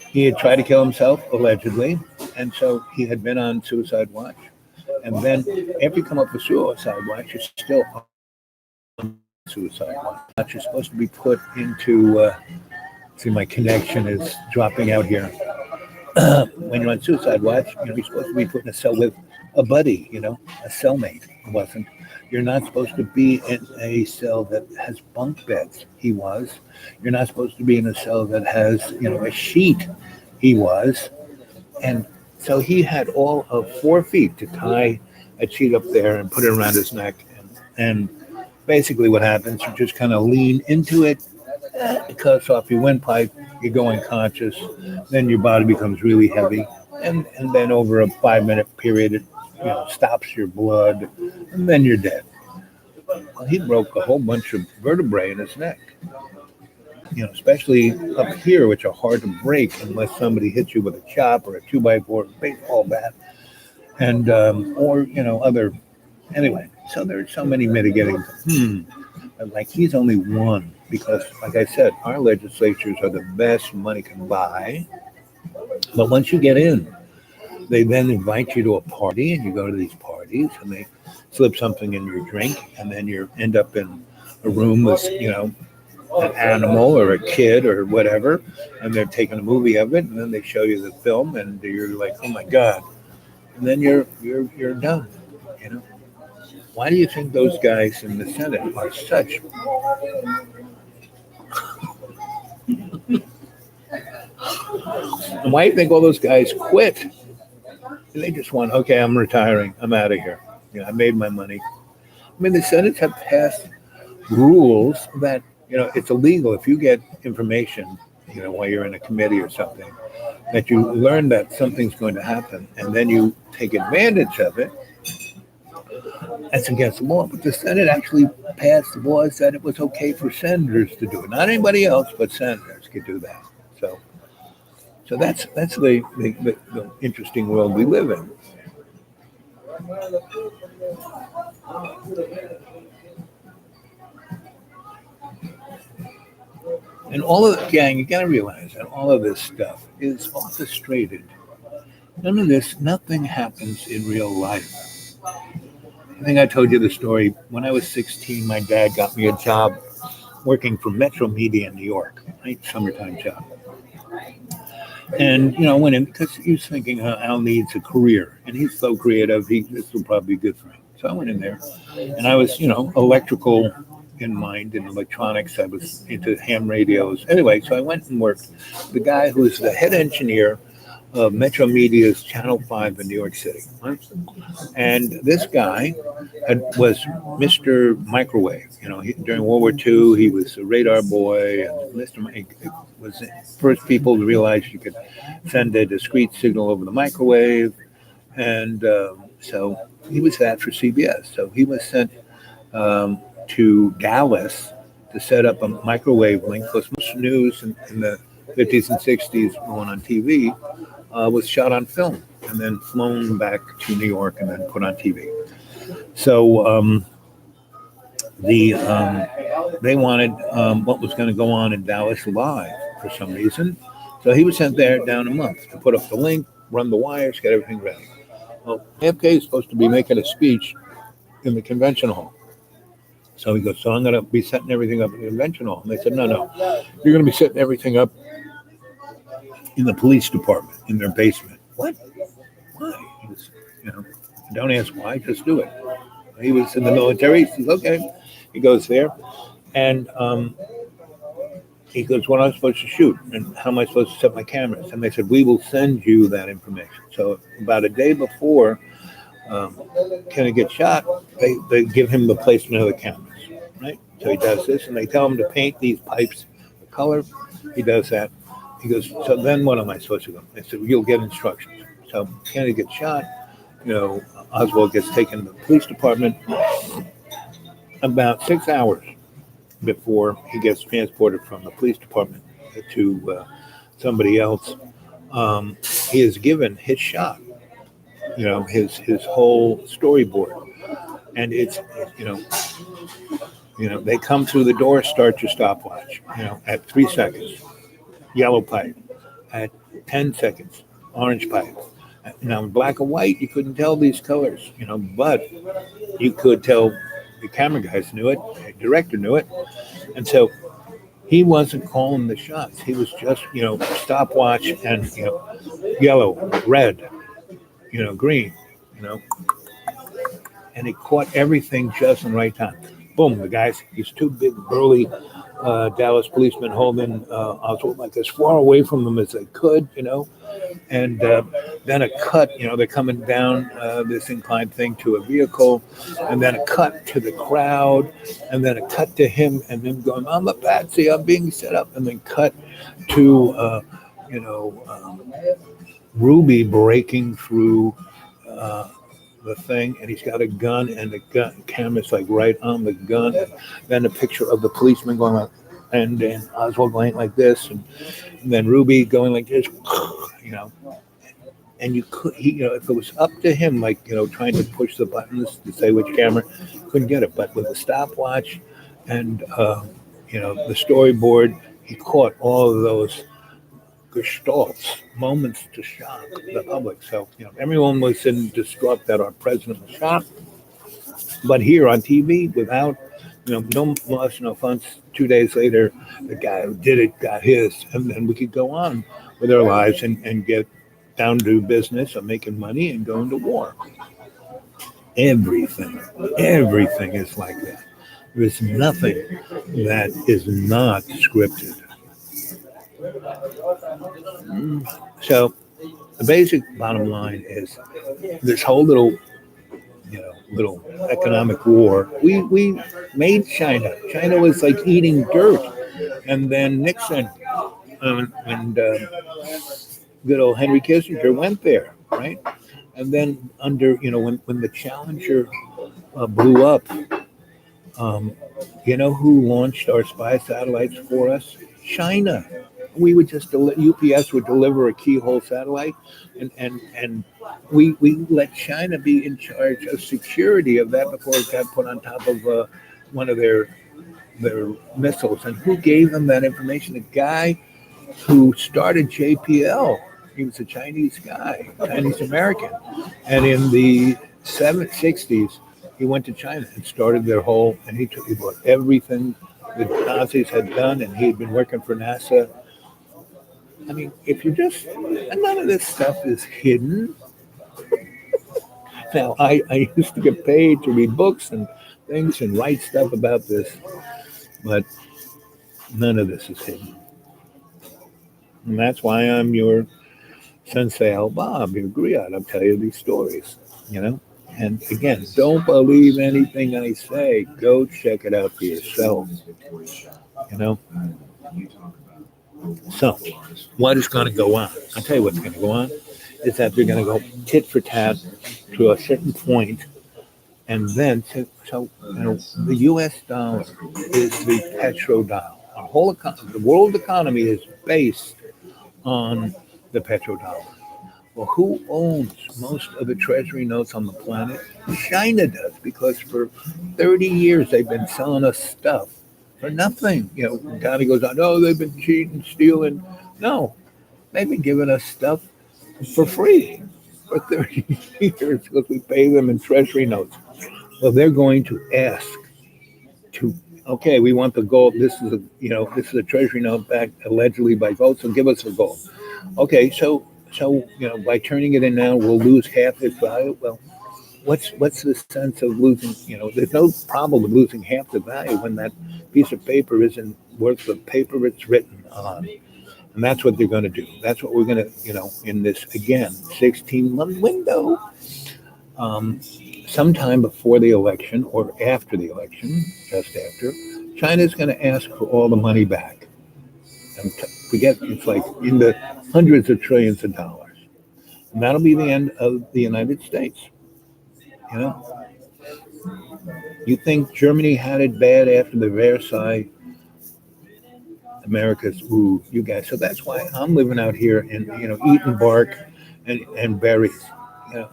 he had tried to kill himself allegedly, and so he had been on suicide watch. And then after you come up with suicide watch, you're still on suicide watch. You're supposed to be put into. See, my connection is dropping out here. When you're on suicide watch, you're supposed to be put in a cell with a buddy, a cellmate. He wasn't. You're not supposed to be in a cell that has bunk beds. He was. You're not supposed to be in a cell that has, a sheet. He was. And so he had all of 4 feet to tie a sheet up there and put it around his neck. And basically what happens, you just kind of lean into it, it cuts off your windpipe, you go unconscious, then your body becomes really heavy. And then over a 5-minute period, it stops your blood, and then you're dead. Well, he broke a whole bunch of vertebrae in his neck. Especially up here, which are hard to break unless somebody hits you with a chop or a 2x4 baseball bat, and or other. Anyway, so there's so many mitigating. Like he's only one because, like I said, our legislatures are the best money can buy. But once you get in, they then invite you to a party, and you go to these parties, and they slip something in your drink, and then you end up in a room with an animal or a kid or whatever, and they're taking a movie of it, and then they show you the film, and you're like, oh my god, and then you're done. Why do you think those guys in the Senate are such? And why do you think all those guys quit? They just want, okay, I'm retiring, I'm out of here. I made my money. I mean, the Senate have passed rules that it's illegal if you get information, while you're in a committee or something, that you learn that something's going to happen, and then you take advantage of it. That's against the law. But the Senate actually passed laws that it was okay for senators to do it. Not anybody else, but senators could do that. So that's the interesting world we live in. And all of the gang, you got to realize that all of this stuff is orchestrated. Nothing happens in real life. I think I told you the story. When I was 16, my dad got me a job working for Metro Media in New York, right? Summertime job. And, I went in because he was thinking Al needs a career. And he's so creative, this will probably be good for him. So I went in there. And I was, electrical in mind, in electronics. I was into ham radios. Anyway, so I went and worked. The guy who was the head engineer of Metro Media's Channel 5 in New York City. Right? And this guy was Mr. Microwave. During World War II, he was a radar boy. And Mr. was the first people to realize you could send a discrete signal over the microwave. And so he was that for CBS. So he was sent to Dallas to set up a microwave link, because most news in the 50s and 60s going on TV was shot on film and then flown back to New York and then put on TV. So they wanted what was going to go on in Dallas live for some reason. So he was sent there down a month to put up the link, run the wires, get everything ready. Well, AFK is supposed to be making a speech in the convention hall. So he goes, so I'm going to be setting everything up in the convention hall. And they said, no, you're going to be setting everything up in the police department, in their basement. What? Why? He was, don't ask why, just do it. He was in the military. He says, okay. He goes there. And he goes, what am I supposed to shoot? And how am I supposed to set my cameras? And they said, we will send you that information. So about a day before Kenny gets shot, they give him the placement of the cameras, right? So he does this, and they tell him to paint these pipes the color. He does that. He goes, so then what am I supposed to do? They said, you'll get instructions. So Kenny gets shot. Oswald gets taken to the police department. About 6 hours before he gets transported from the police department to somebody else, um, he is given his shot, his whole storyboard, and it's you know they come through the door, start your stopwatch, at 3 seconds, yellow pipe, at 10 seconds, orange pipe. Now in black and white, you couldn't tell these colors, but you could tell the camera guys knew it, the director knew it, and so he wasn't calling the shots. He was just, stopwatch and yellow, red, green, you know, and he caught everything just in the right time. Boom, the guys, these two big burly Dallas policemen holding Oswald like as far away from them as they could, and then a cut, they're coming down this inclined thing to a vehicle, and then a cut to the crowd, and then a cut to him, and then going, I'm a patsy, I'm being set up, and then cut to, you know, um, Ruby breaking through uh, the thing, and he's got a gun, and the gun camera's like right on the gun, and then a picture of the policeman going like, and then Oswald going like this, and then Ruby going like this, you know, and you could, if it was up to him, like trying to push the buttons to say which camera, couldn't get it. But with the stopwatch and the storyboard, he caught all of those gestalts, moments to shock the public. So everyone was in distraught that our president was shot. But here on TV, without no loss, no funds. 2 days later, the guy who did it got his, and then we could go on with our lives and get down to business of making money and going to war. Everything is like that. There is nothing that is not scripted. So the basic bottom line is this whole little economic war. We made China. China was like eating dirt, and then Nixon and good old Henry Kissinger went there, right? And then under when the Challenger blew up, who launched our spy satellites for us? China. We would just UPS would deliver a keyhole satellite, and we let China be in charge of security of that before it got put on top of one of their missiles. And who gave them that information? The guy who started JPL. He was a Chinese guy, Chinese American, and in the 60s, he went to China and started their whole. And he bought everything the Nazis had done, and he had been working for NASA. I mean, if you just, and none of this stuff is hidden. Now, I used to get paid to read books and things and write stuff about this, but none of this is hidden. And that's why I'm your Sensei Al Bob, your griot. I'll tell you these stories, And again, don't believe anything I say. Go check it out for yourself, So, what is going to go on? I'll tell you what's going to go on is that they're going to go tit for tat to a certain point, and then the U.S. dollar is the petrodollar. Our whole the world economy is based on the petrodollar. Well, who owns most of the treasury notes on the planet? China does, because for 30 years they've been selling us stuff for nothing. Donnie goes on, oh, they've been cheating, stealing. No, they've been giving us stuff for free for 30 years because we pay them in treasury notes. Well, they're going to ask to, okay, we want the gold. This is a treasury note backed allegedly by gold, so give us the gold. Okay, so by turning it in now, we'll lose half its value. Well, what's the sense of losing? There's no problem with losing half the value when that piece of paper isn't worth the paper it's written on. And that's what they're going to do. That's what we're going to, in this, again, 16-month window, sometime before the election or after the election, just after, China's going to ask for all the money back. And forget, it's like in the hundreds of trillions of dollars. And that'll be the end of the United States. You think Germany had it bad after the Versailles America's, ooh, you guys. So that's why I'm living out here and, eating bark and berries.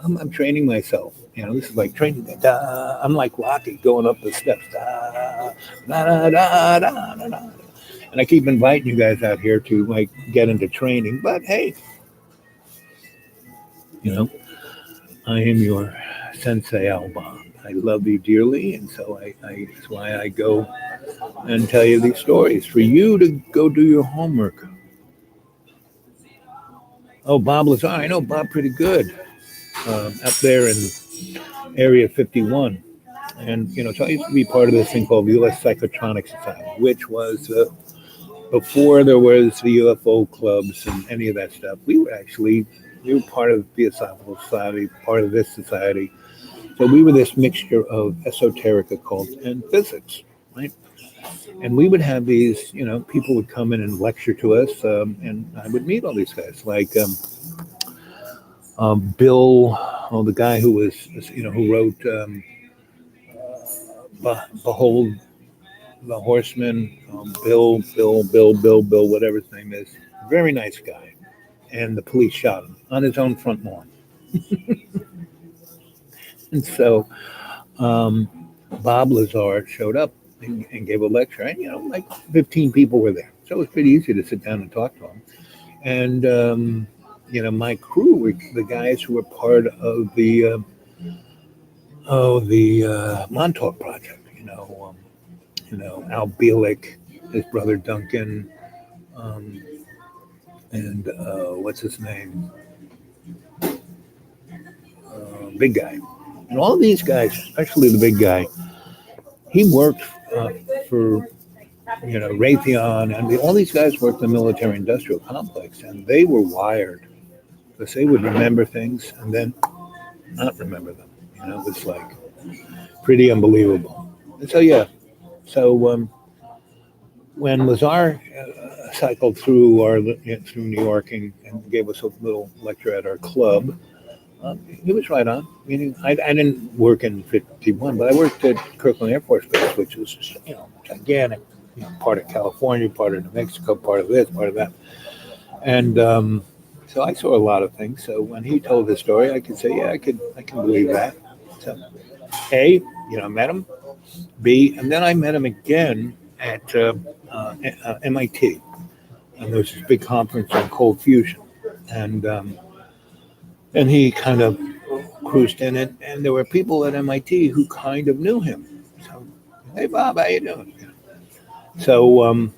I'm training myself. This is like training. Da, I'm like Rocky going up the steps. Da, da, da, da, da, da, da. And I keep inviting you guys out here to like get into training. But hey, you know, I am your sensei Alba. I love you dearly, and so that's why I go and tell you these stories for you to go do your homework. Oh, Bob Lazar, I know Bob pretty good up there in Area 51. And, so I used to be part of this thing called the U.S. Psychotronic Society, which was before there was the UFO clubs and any of that stuff. We were part of the Theosophical Society, part of this society. So we were this mixture of esoteric occult and physics, right? And we would have these, people would come in and lecture to us, and I would meet all these guys, like Bill, the guy who was, who wrote Behold the Horseman, Bill, whatever his name is. Very nice guy. And the police shot him on his own front lawn. And so Bob Lazar showed up and gave a lecture. And, like 15 people were there. So it was pretty easy to sit down and talk to him. And, my crew were the guys who were part of the Montauk Project. Al Bielek, his brother Duncan, and what's his name? Big guy. And all of these guys, especially the big guy, he worked for, Raytheon, and all these guys worked in the military-industrial complex, and they were wired because they would remember things and then not remember them. It was like pretty unbelievable. And so, yeah. So when Lazar cycled through through New York and gave us a little lecture at our club, he was right on. Meaning, I didn't work in 51, but I worked at Kirkland Air Force Base, which was gigantic. Part of California, part of New Mexico, part of this, part of that, and so I saw a lot of things. So when he told his story, I could say, yeah, I can believe that. So, A, I met him. B, and then I met him again at MIT, and there was this big conference on cold fusion, and he kind of cruised in it, and there were people at MIT who kind of knew him. So, hey Bob, how you doing? So,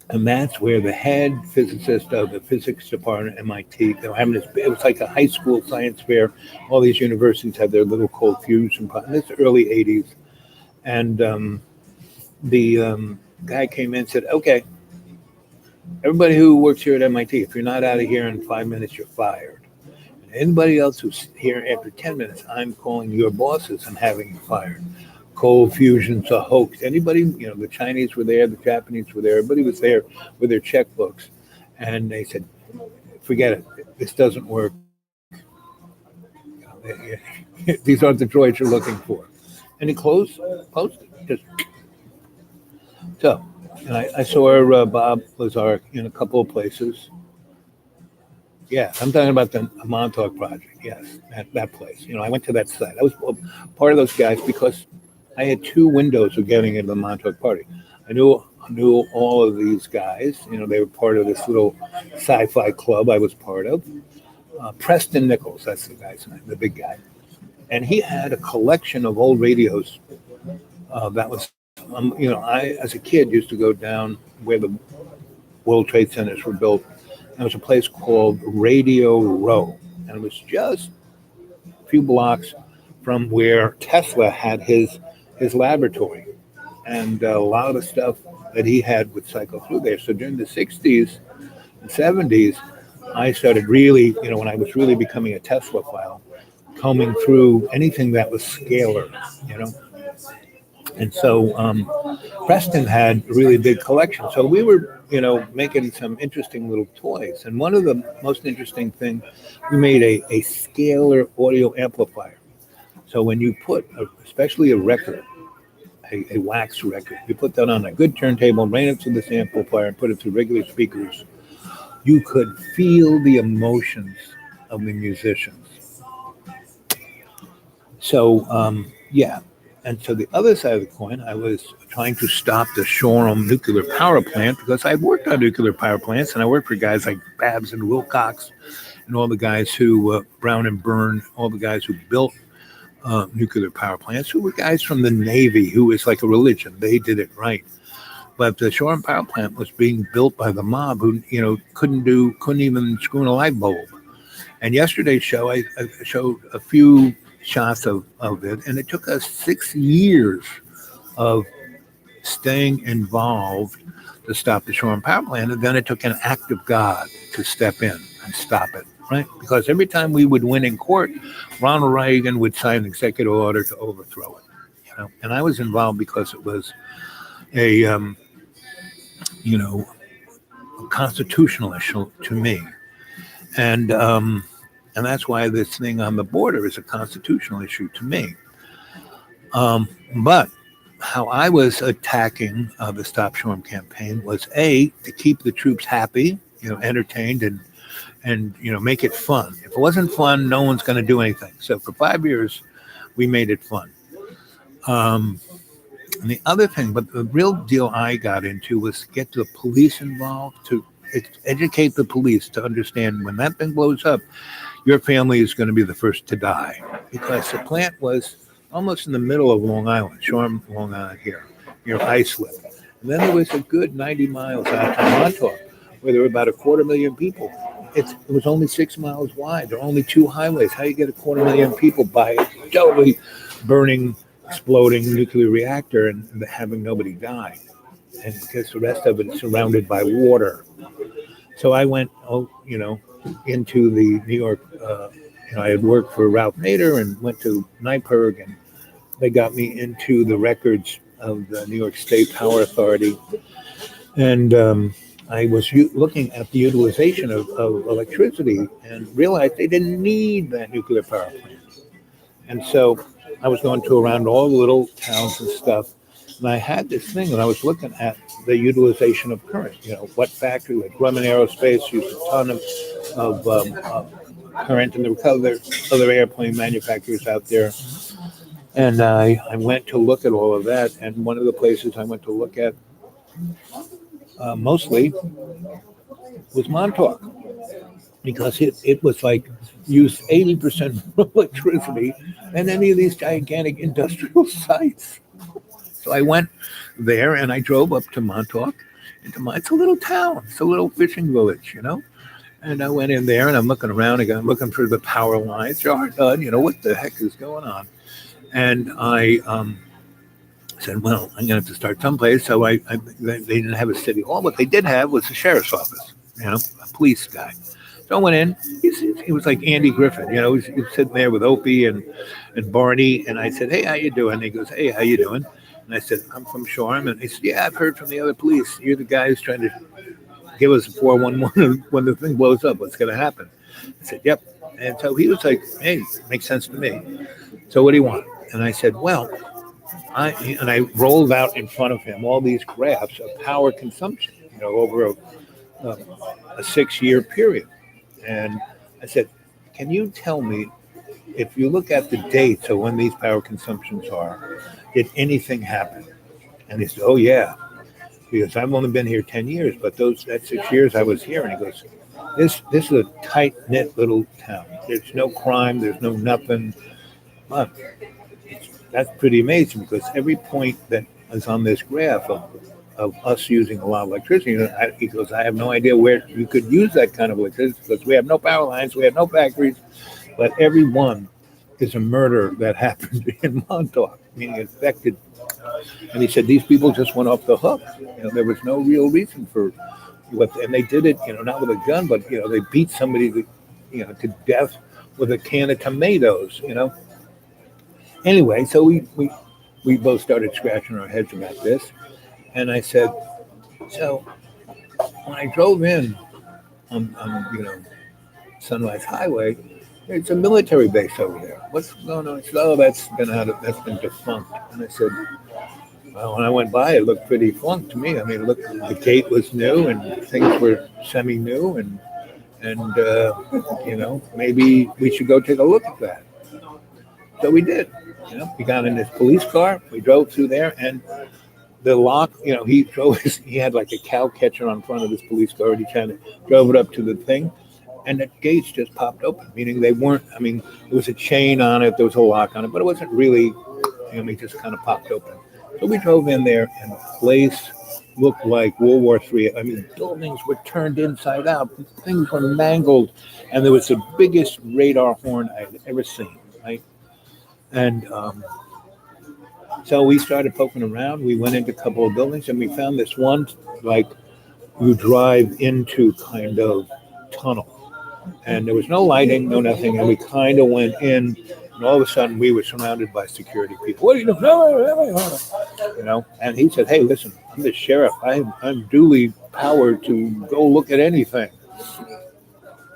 and that's where the head physicist of the physics department at MIT, they were having this. It was like a high school science fair. All these universities had their little cold fusion. This early '80s. And the guy came in and said, okay, everybody who works here at MIT, if you're not out of here in 5 minutes, you're fired. And anybody else who's here after 10 minutes, I'm calling your bosses and having you fired. Cold fusion's a hoax. Anybody, the Chinese were there, the Japanese were there, everybody was there with their checkbooks. And they said, forget it, this doesn't work. These aren't the droids you're looking for. And he closed just so. And I saw Bob Lazar in a couple of places. Yeah, I'm talking about the Montauk Project. Yes, that place. I went to that site. I was part of those guys because I had 2 windows of getting into the Montauk Party. I knew all of these guys. They were part of this little sci-fi club I was part of. Preston Nichols, that's the guy's name, the big guy. And he had a collection of old radios that was, I, as a kid, used to go down where the World Trade Centers were built. There was a place called Radio Row. And it was just a few blocks from where Tesla had his laboratory. And a lot of the stuff that he had would cycle through there. So during the 60s and 70s, I started really, when I was really becoming a Tesla file, combing through anything that was scalar, And so Preston had a really big collection. So we were, making some interesting little toys. And one of the most interesting things, we made a scalar audio amplifier. So when you put, especially a record, a wax record. You put that on a good turntable, ran it through this amplifier, and put it through regular speakers. You could feel the emotions of the musicians. So, yeah. And so the other side of the coin, I was trying to stop the Shoreham nuclear power plant because I worked on nuclear power plants, and I worked for guys like Babs and Wilcox and all the guys who, Brown and Byrne, all the guys who built nuclear power plants, who were guys from the Navy, who was like a religion. They did it right. But the Shoreham power plant was being built by the mob who, couldn't even screw in a light bulb. And yesterday's show, I showed a few shots of it, and it took us 6 years of staying involved to stop the Shoreham power plant, and then it took an act of God to step in and stop it, right? Because every time we would win in court, Ronald Reagan would sign an executive order to overthrow it, And I was involved because it was a constitutional issue to me, and that's why this thing on the border is a constitutional issue to me. But how I was attacking the Stop Shoreham campaign was to keep the troops happy, entertained, and make it fun. If it wasn't fun, no one's going to do anything. So for 5 years, we made it fun. And the other thing, but the real deal I got into was to get the police involved, to educate the police to understand when that thing blows up, your family is going to be the first to die. Because the plant was almost in the middle of Long Island, Shoreham, Long Island here, near Islip. And then there was a good 90 miles out to Montauk, where there were about 250,000 people. It was only 6 miles wide. There are only 2 highways. How do you get 250,000 people by a totally burning, exploding nuclear reactor and having nobody die? And because the rest of it is surrounded by water. So I went, into the New York, I had worked for Ralph Nader and went to NYPIRG, and they got me into the records of the New York State Power Authority. And I was looking at the utilization of electricity and realized they didn't need that nuclear power plant. And so I was going around all the little towns and stuff. And I had this thing when I was looking at the utilization of current, what factory, like Grumman Aerospace used a ton of current, and there were other airplane manufacturers out there. And I went to look at all of that. And one of the places I went to look at mostly was Montauk, because it was like used 80% of electricity than any of these gigantic industrial sites. So I went there and I drove up to Montauk. It's a little town. It's a little fishing village, And I went in there and I'm looking around again. I'm looking for the power lines. They aren't done. What the heck is going on? And I said, well, I'm going to have to start someplace. So they didn't have a city hall. What they did have was a sheriff's office, a police guy. So I went in. He was like Andy Griffin, he was sitting there with Opie and Barney. And I said, hey, how you doing? And he goes, hey, how you doing? And I said, I'm from Shoreham. And he said, yeah, I've heard from the other police. You're the guy who's trying to give us a 411 when the thing blows up. What's going to happen? I said, yep. And so he was like, hey, makes sense to me. So what do you want? And I said, well, I rolled out in front of him all these graphs of power consumption, over a 6-year period. And I said, can you tell me, if you look at the dates of when these power consumptions are, did anything happen? And he said, oh, yeah, because I've only been here 10 years, but that 6 years I was here. And he goes, this is a tight-knit little town. There's no crime. There's no nothing. But that's pretty amazing, because every point that is on this graph of us using a lot of electricity, he goes, I have no idea where you could use that kind of electricity, because we have no power lines, we have no factories, but every one is a murder that happened in Montauk, meaning it affected. And he said, these people just went off the hook. There was no real reason for what, and they did it, not with a gun, but, they beat somebody to death with a can of tomatoes, Anyway, so we both started scratching our heads about this. And I said, so when I drove in on Sunrise Highway, there's a military base over there. What's going on? He said, oh, that's been defunct. And I said, Well, when I went by, it looked pretty flunk to me. I mean, look, the gate was new and things were semi-new, and maybe we should go take a look at that. So we did. We got in this police car. We drove through there, and the lock. He drove. He had like a cow catcher on front of this police car, and he kind of drove it up to the thing, and the gates just popped open. Meaning they weren't. I mean, there was a chain on it, there was a lock on it, but it wasn't really. They just kind of popped open. So we drove in there, and the place looked like World War III. I mean, buildings were turned inside out, things were mangled, and there was the biggest radar horn I'd ever seen. Right, and so we started poking around. We went into a couple of buildings, and we found this one like you drive into kind of tunnel, and there was no lighting, no nothing, and we kind of went in. And all of a sudden, we were surrounded by security people. What are you doing? And he said, "Hey, listen, I'm the sheriff. I'm duly powered to go look at anything."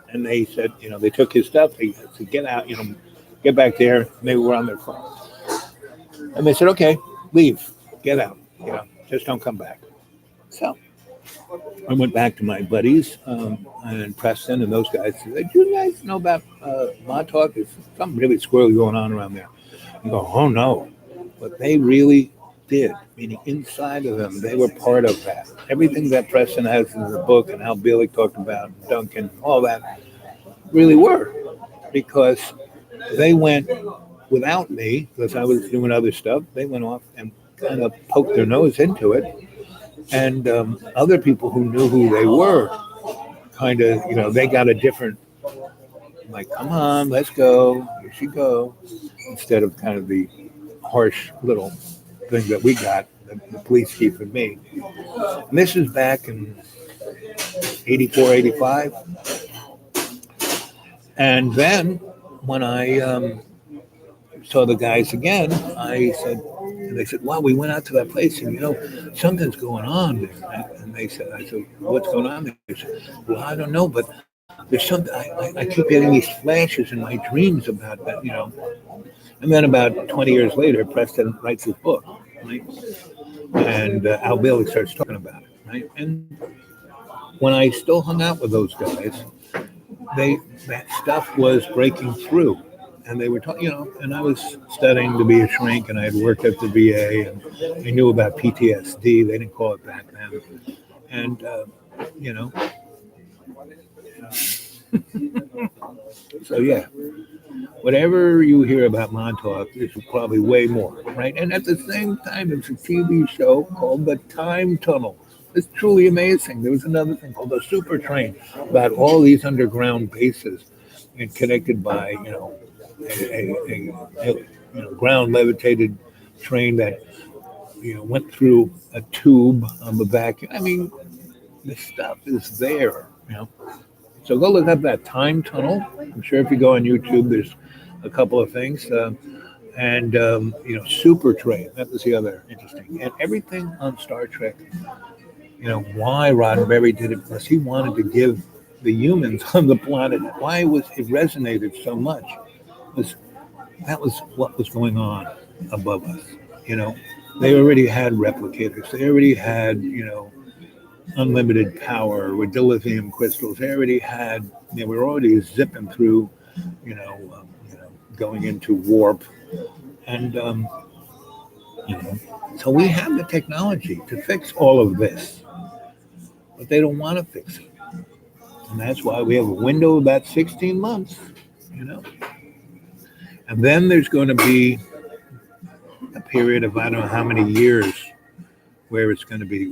And they said, they took his stuff. They said, "Get out, get back there." And they were on their phone. And they said, "Okay, leave, get out, just don't come back." So I went back to my buddies and Preston and those guys. Said, "Do you guys know about Montauk? There's something really squirrely going on around there." I go, "Oh no," but they really did. Meaning inside of them, they were part of that. Everything that Preston has in the book and how Billy talked about Duncan, all that, really were, because they went without me because I was doing other stuff. They went off and kind of poked their nose into it. And other people who knew who they were kind of, they got a different, like, "Come on, let's go, you should go," instead of kind of the harsh little thing that we got, the police chief and me. And this is back in 84, 85. And then when I saw the guys again, and they said, "Wow, we went out to that place, and something's going on there." And I said, "What's going on there?" They said, "Well, I don't know, but there's something. I keep getting these flashes in my dreams about that, And then about 20 years later, Preston writes his book, right? And Al Bailey starts talking about it, right? And when I still hung out with those guys, that stuff was breaking through. And they were talking, and I was studying to be a shrink, and I had worked at the VA, and I knew about PTSD. They didn't call it back then. And, so yeah, whatever you hear about Montauk, this is probably way more, right? And at the same time, it's a TV show called The Time Tunnel. It's truly amazing. There was another thing called the Super Train about all these underground bases and connected by, a ground levitated train that went through a tube on the vacuum. I mean, the stuff is there. So go look up that Time Tunnel. I'm sure if you go on YouTube, there's a couple of things. And Super Train. That was the other interesting. And everything on Star Trek. Why Roddenberry did it, because he wanted to give the humans on the planet. Why it resonated so much that was what was going on above us. They already had replicators. They already had unlimited power with dilithium crystals. They already had. They were already zipping through. Going into warp, and so we have the technology to fix all of this, but they don't want to fix it, and that's why we have a window of about 16 months. And then there's going to be a period of I don't know how many years where it's going to be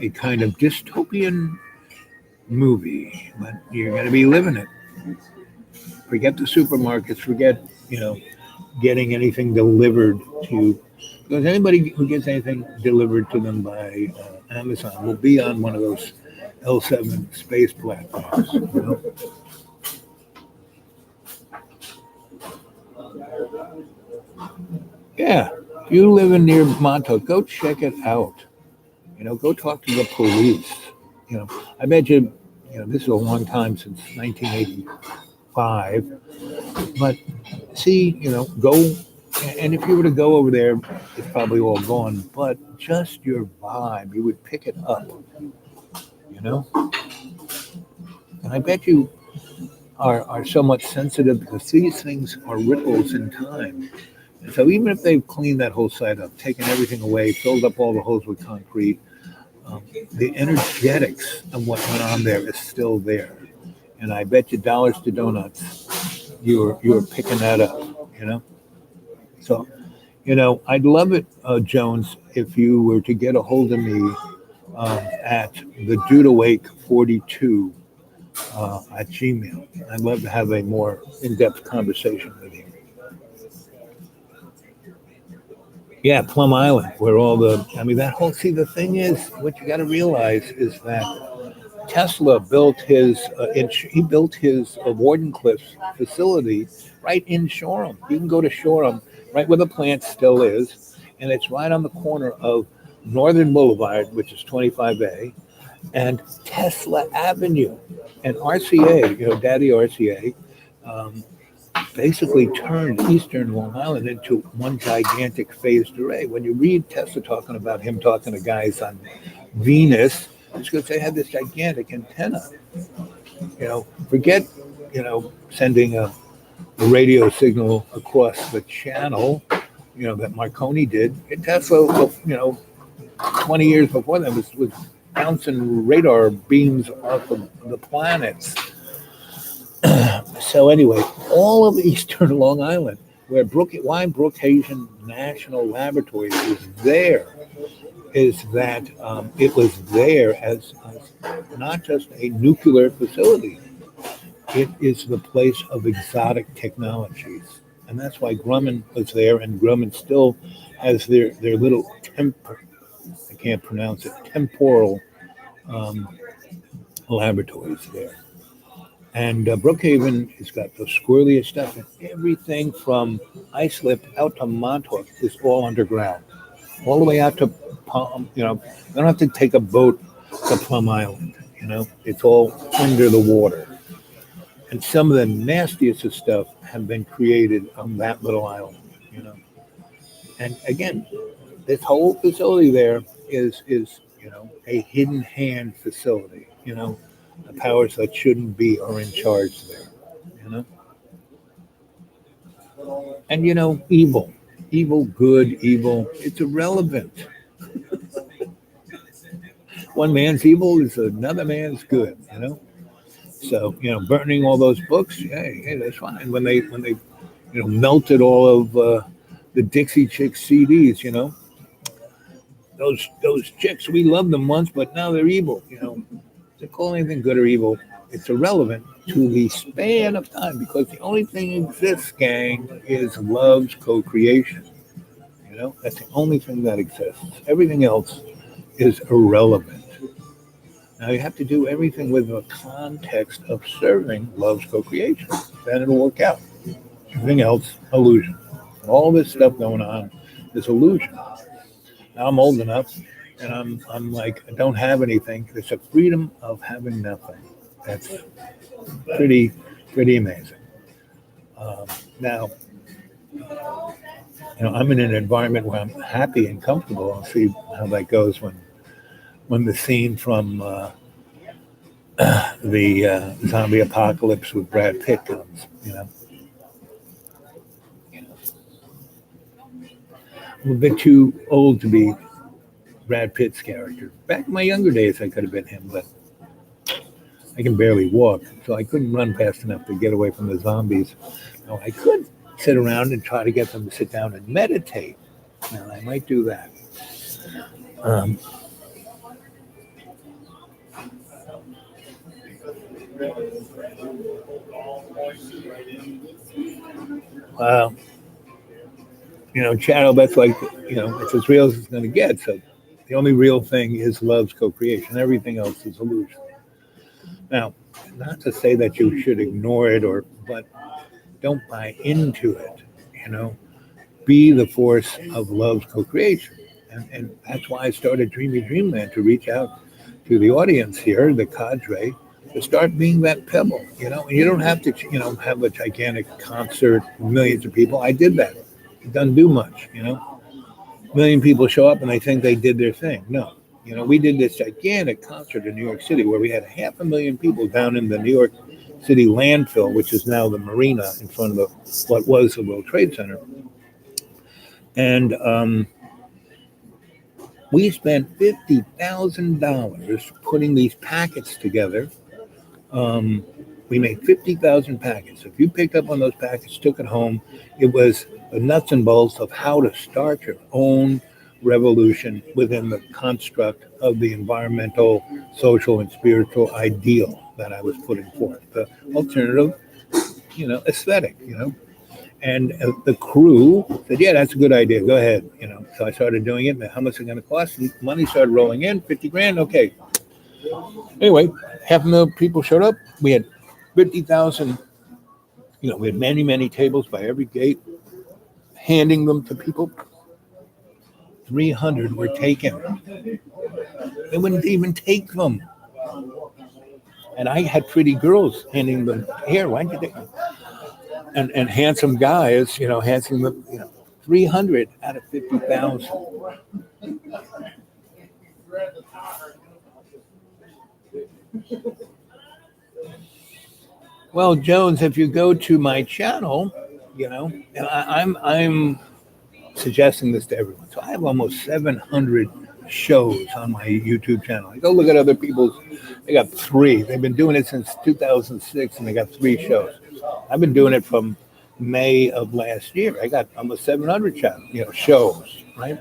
a kind of dystopian movie, but you're going to be living it. Forget the supermarkets, forget getting anything delivered to, because anybody who gets anything delivered to them by Amazon will be on one of those L7 space platforms. Yeah, if you live in near Montauk, go check it out. Go talk to the police. I bet you, this is a long time since 1980. 5. But see, go, and if you were to go over there, it's probably all gone, but just your vibe, you would pick it up, you know? And I bet you are somewhat sensitive because these things are ripples in time. And so even if they've cleaned that whole site up, taken everything away, filled up all the holes with concrete, the energetics of what went on there is still there. And I bet you dollars to donuts, you're picking that up, you know? So, I'd love it, Jones, if you were to get a hold of me at the Dudawake 42 at Gmail. I'd love to have a more in-depth conversation with you. Yeah, Plum Island, where that whole, see, the thing is, what you got to realize is that Tesla built he built his Wardenclyffe facility right in Shoreham. You can go to Shoreham, right where the plant still is, and it's right on the corner of Northern Boulevard, which is 25A, and Tesla Avenue. And RCA, Daddy RCA, um, basically turned Eastern Long Island into one gigantic phased array. When you read Tesla talking about him talking to guys on Venus, it's because they had this gigantic antenna. Forget, sending a radio signal across the channel, that Marconi did. And Tesla, 20 years before that was bouncing radar beams off of the planets. So anyway, all of Eastern Long Island, why Brookhaven National Laboratories is there, is that it was there as not just a nuclear facility. It is the place of exotic technologies. And that's why Grumman was there, and Grumman still has their little I can't pronounce it, temporal um, laboratories there. And Brookhaven has got the squirreliest stuff, and everything from Islip out to Montauk is all underground, all the way out to Palm. You don't have to take a boat to Plum Island. It's all under the water. And some of the nastiest of stuff have been created on that little island. And again, this whole facility there is a hidden hand facility. The powers that shouldn't be are in charge there. You know, and evil, good, evil. It's irrelevant. One man's evil is another man's good. So burning all those books, hey, that's fine. When they melted all of the Dixie Chicks CDs, those chicks, we loved them once, but now they're evil. To call anything good or evil, it's irrelevant to the span of time because the only thing exists, gang, is love's co-creation. That's the only thing that exists. Everything else is irrelevant. Now you have to do everything with the context of serving love's co-creation. Then it'll work out. Everything else, illusion. All this stuff going on is illusion. Now I'm old enough, and I'm like, I don't have anything. It's a freedom of having nothing. That's pretty amazing. Now, I'm in an environment where I'm happy and comfortable. I'll see how that goes when the scene from the zombie apocalypse with Brad Pitt comes. I'm a bit too old to be Brad Pitt's character. Back in my younger days, I could have been him, but I can barely walk, so I couldn't run fast enough to get away from the zombies. Now, I could sit around and try to get them to sit down and meditate. Now, I might do that. Wow. Channel, that's like, it's as real as it's going to get. So the only real thing is love's co-creation. Everything else is illusion. Now, not to say that you should ignore it but don't buy into it. Be the force of love's co-creation. And that's why I started Dreamy Dreamland, to reach out to the audience here, the cadre to start being that pebble, and you don't have to, have a gigantic concert, millions of people. I did that. It doesn't do much. A million people show up and they think they did their thing. No. We did this gigantic concert in New York City where we had 500,000 people down in the New York City landfill, which is now the marina in front of what was the World Trade Center. And we spent $50,000 putting these packets together. We made 50,000 packets. If you picked up on those packets, took it home, it was the nuts and bolts of how to start your own revolution within the construct of the environmental, social, and spiritual ideal that I was putting forth. The alternative, aesthetic, And the crew said, yeah, that's a good idea. Go ahead. So I started doing it. How much is it going to cost? And money started rolling in, 50 grand. Okay. Anyway, 500,000 people showed up. We had 50,000, we had many, many tables by every gate, handing them to people. 300 were taken. They wouldn't even take them. And I had pretty girls handing them, here, why don't you take them? And handsome guys, handing them, 300 out of 50,000. Well, Jones, if you go to my channel, and I'm suggesting this to everyone. So I have almost 700 shows on my YouTube channel. I go look at other people's. They got 3. They've been doing it since 2006, and they got 3 shows. I've been doing it from May of last year. I got almost 700 shows, right?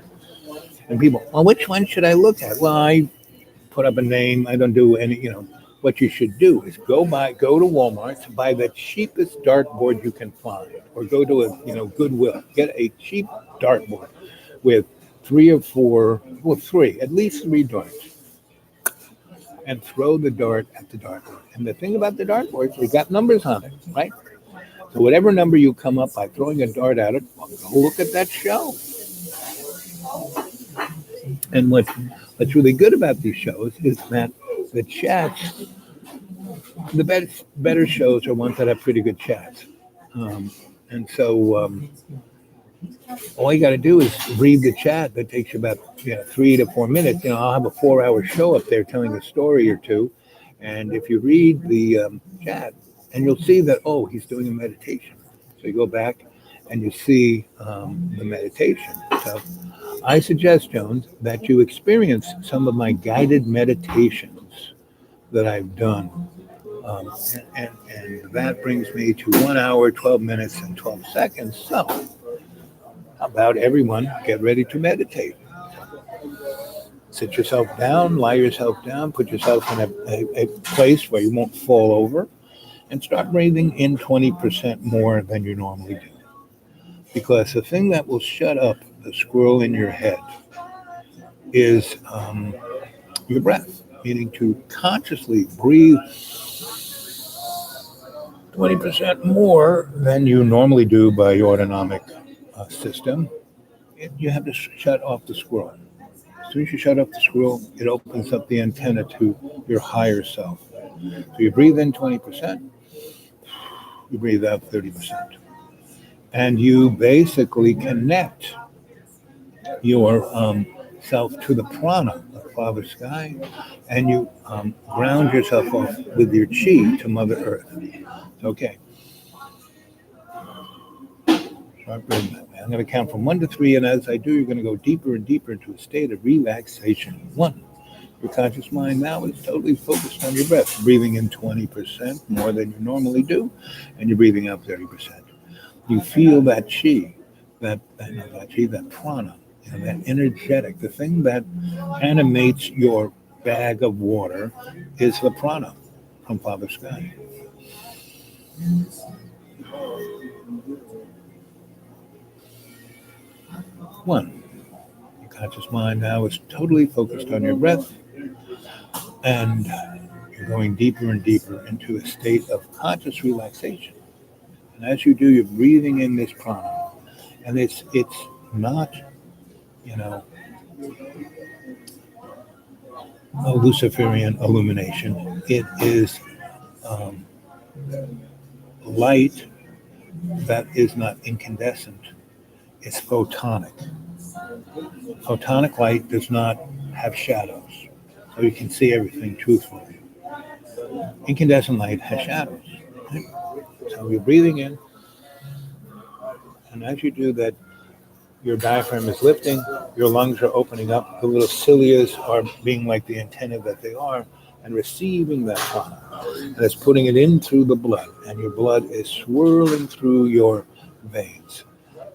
And people, well, which one should I look at? Well, I put up a name. I don't do any, what you should do is go to Walmart to buy the cheapest dartboard you can find, or go to a, Goodwill, get a cheap dartboard with 3 or 4, well, 3, at least 3 darts, and throw the dart at the dartboard. And the thing about the dartboard, they got numbers on it, right? So whatever number you come up by throwing a dart at it, well, go look at that show. And what's really good about these shows is that the chats, the better shows are ones that have pretty good chats. And so all you got to do is read the chat. That takes you about 3 to 4 minutes. I'll have a 4-hour show up there telling a story or two. And if you read the chat, and you'll see that, oh, he's doing a meditation. So you go back and you see the meditation. So I suggest, Jones, that you experience some of my guided meditations that I've done. And that brings me to 1 hour, 12 minutes, and 12 seconds. So how about everyone get ready to meditate? Sit yourself down, lie yourself down, put yourself in a place where you won't fall over, and start breathing in 20% more than you normally do. Because the thing that will shut up the squirrel in your head is your breath, meaning to consciously breathe 20% more than you normally do by your autonomic system. You have to shut off the squirrel. As soon as you shut off the squirrel, it opens up the antenna to your higher self. So you breathe in 20%, you breathe out 30%. And you basically connect your self to the prana of Father Sky, and you ground yourself off with your chi to Mother Earth. Okay. Start breathing that way. I'm going to count from 1 to 3, and as I do, you're going to go deeper and deeper into a state of relaxation. 1. Your conscious mind now is totally focused on your breath, breathing in 20% more than you normally do, and you're breathing out 30%. You feel that chi, that prana, that energetic. The thing that animates your bag of water is the prana from Father Sky. 1. Your conscious mind now is totally focused on your breath, and you're going deeper and deeper into a state of conscious relaxation. And as you do, you're breathing in this prana, and it's not, a Luciferian illumination. It is um, light that is not incandescent is photonic. Photonic light does not have shadows, so you can see everything truthfully. Incandescent light has shadows. Right? So you're breathing in, and as you do that, your diaphragm is lifting, your lungs are opening up, the little cilias are being like the antenna that they are, and receiving that prana. And it's putting it in through the blood, and your blood is swirling through your veins.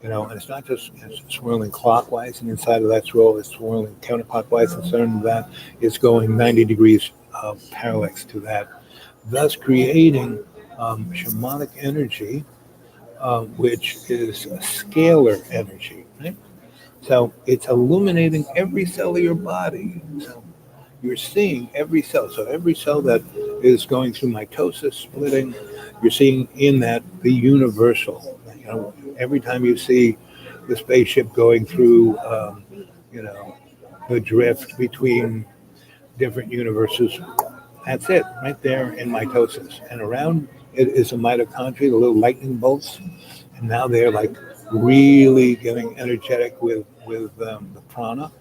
And it's not just swirling clockwise, and inside of that swirl, it's swirling counterclockwise, and certain of that is going 90 degrees parallax to that, thus creating shamanic energy, which is a scalar energy, right? So it's illuminating every cell of your body. So you're seeing every cell. So every cell that is going through mitosis, splitting, you're seeing in that the universal. Every time you see the spaceship going through, you know, the drift between different universes, that's it, right there in mitosis. And around it is a mitochondria, the little lightning bolts, and now they're like really getting energetic with the prana,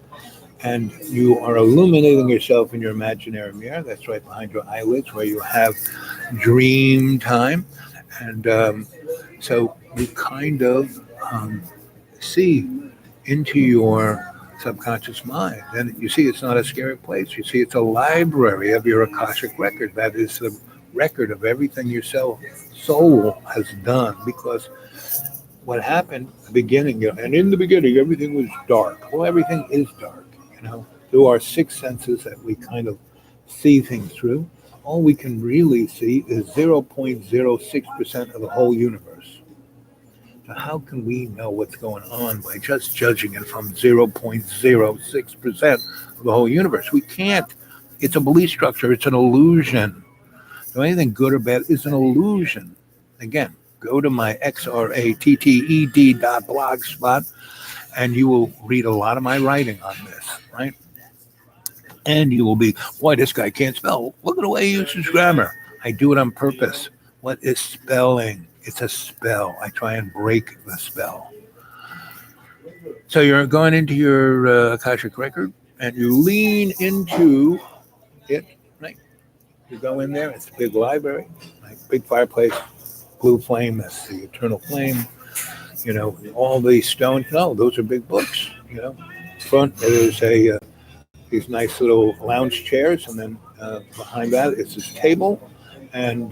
and you are illuminating yourself in your imaginary mirror. That's right behind your eyelids, where you have dream time, and so you kind of see into your subconscious mind. And you see, it's not a scary place. You see, it's a library of your Akashic record. That is the record of everything your soul has done. Because what happened at the beginning, and in the beginning, everything was dark. Well, everything is dark, through our six senses that we kind of see things through. All we can really see is 0.06% of the whole universe. So how can we know what's going on by just judging it from 0.06% of the whole universe? We can't. It's a belief structure. It's an illusion. So anything good or bad is an illusion. Again, go to my xratted.blogspot, and you will read a lot of my writing on this, right? And you will be, boy, this guy can't spell. Look at the way he uses grammar. I do it on purpose. What is spelling? It's a spell. I try and break the spell. So you're going into your Akashic record, and you lean into it, right? You go in there. It's a big library, right? Big fireplace, blue flame. That's the eternal flame. All these stones. No, those are big books. Front there's these nice little lounge chairs, and then behind that is this table, and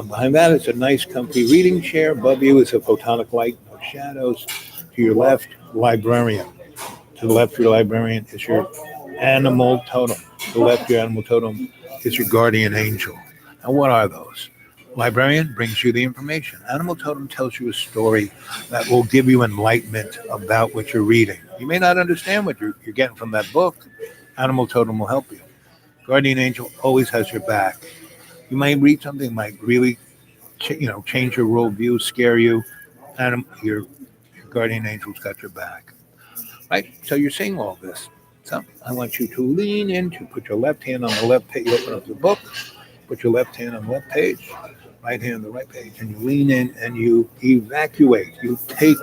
behind that is a nice, comfy reading chair. Above you is a photonic light, no shadows. To your left, librarian. To the left of your librarian is your animal totem. To the left of your animal totem is your guardian angel. Now, what are those? Librarian brings you the information. Animal totem tells you a story that will give you enlightenment about what you're reading. You may not understand what you're getting from that book. Animal totem will help you. Guardian angel always has your back. You might read something that might really, change your worldview, scare you. Your guardian angel's got your back, right? So you're seeing all this. So I want you to lean into, put your left hand on the left page, open up the book, put your left hand on the left page, right hand on the right page, and you lean in and you evacuate. You take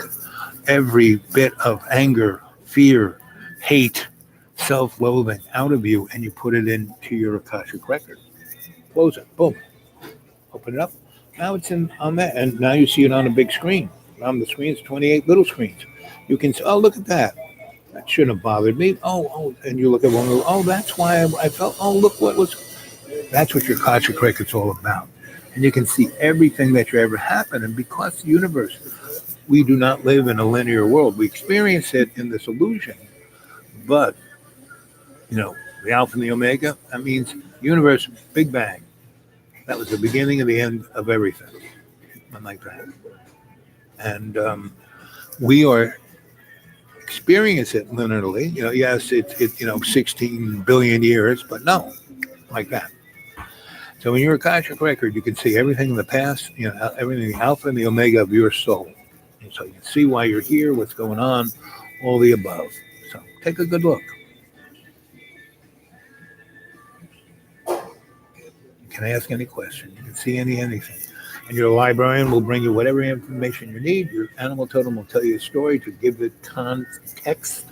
every bit of anger, fear, hate, self-loathing out of you, and you put it into your Akashic record. Close it. Boom. Open it up. Now it's in on that, and now you see it on a big screen. On the screen is 28 little screens. You can say, "Oh, look at that. That shouldn't have bothered me." Oh, and you look at one. Oh, that's why I felt. Oh, look what was. That's what your Akashic record's all about, and you can see everything that you ever happened. And because the universe, we do not live in a linear world. We experience it in this illusion, but the Alpha and the Omega. That means universe, Big Bang. That was the beginning of the end of everything. I'm like that. And we are experience it linearly. Yes, it's 16 billion years, but no, like that. So in your Akashic record, you can see everything in the past, everything, the Alpha and the Omega of your soul. And so you can see why you're here, what's going on, all the above. So take a good look. can ask any question. You can see anything. And your librarian will bring you whatever information you need. Your animal totem will tell you a story to give it context,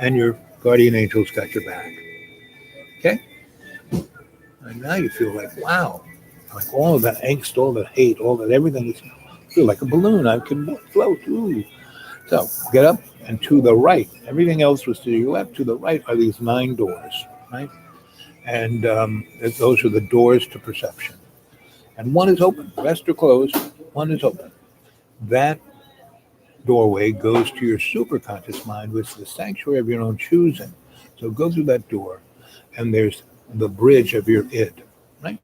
and your guardian angel's got your back. Okay? And now you feel like, wow, like all of that angst, all that hate, all that everything is feel like a balloon. I can float. Ooh. So get up and to the right. Everything else was to your left. To the right are these 9 doors, right? And those are the doors to perception. And one is open. The rest are closed. One is open. That doorway goes to your superconscious mind, which is the sanctuary of your own choosing. So go through that door, and there's the bridge of your id, right?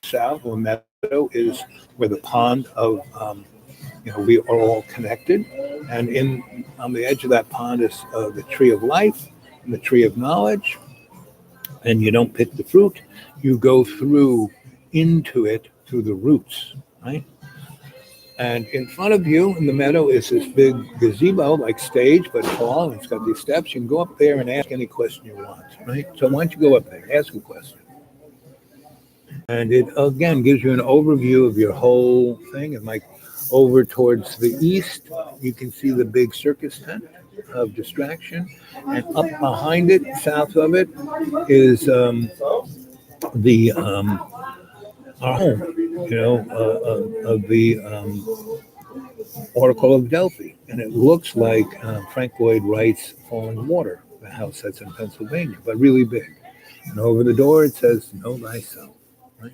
South or meadow is where the pond of we are all connected, and in on the edge of that pond is the tree of life and the tree of knowledge. And you don't pick the fruit; you go through into it through the roots, right? And in front of you in the meadow is this big gazebo, like stage, but tall, and it's got these steps. You can go up there and ask any question you want, right? So why don't you go up there, ask a question. And it, again, gives you an overview of your whole thing. And like over towards the east, you can see the big circus tent of distraction. And up behind it, south of it, is the our home, of the Oracle of Delphi, and it looks like Frank Lloyd Wright's Falling Water, the house that's in Pennsylvania, but really big. And over the door it says, "Know thyself." Right?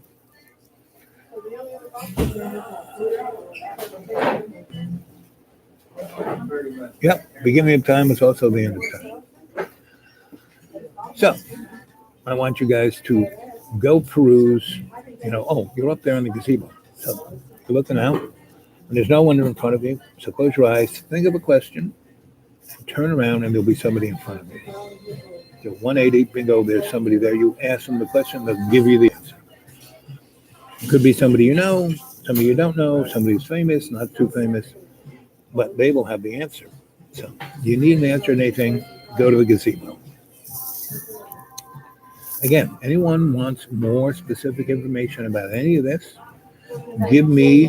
Yep, beginning of time is also the end of time. So I want you guys to go peruse. Oh, you're up there in the gazebo, so you're looking out, and there's no one in front of you. So close your eyes, think of a question, turn around, and there'll be somebody in front of you. So 180, bingo, there's somebody there. You ask them the question, they'll give you the answer. It could be somebody you know, somebody you don't know, somebody who's famous, not too famous, but they will have the answer. So you need an answer to anything, go to the gazebo. Again, anyone wants more specific information about any of this, give me,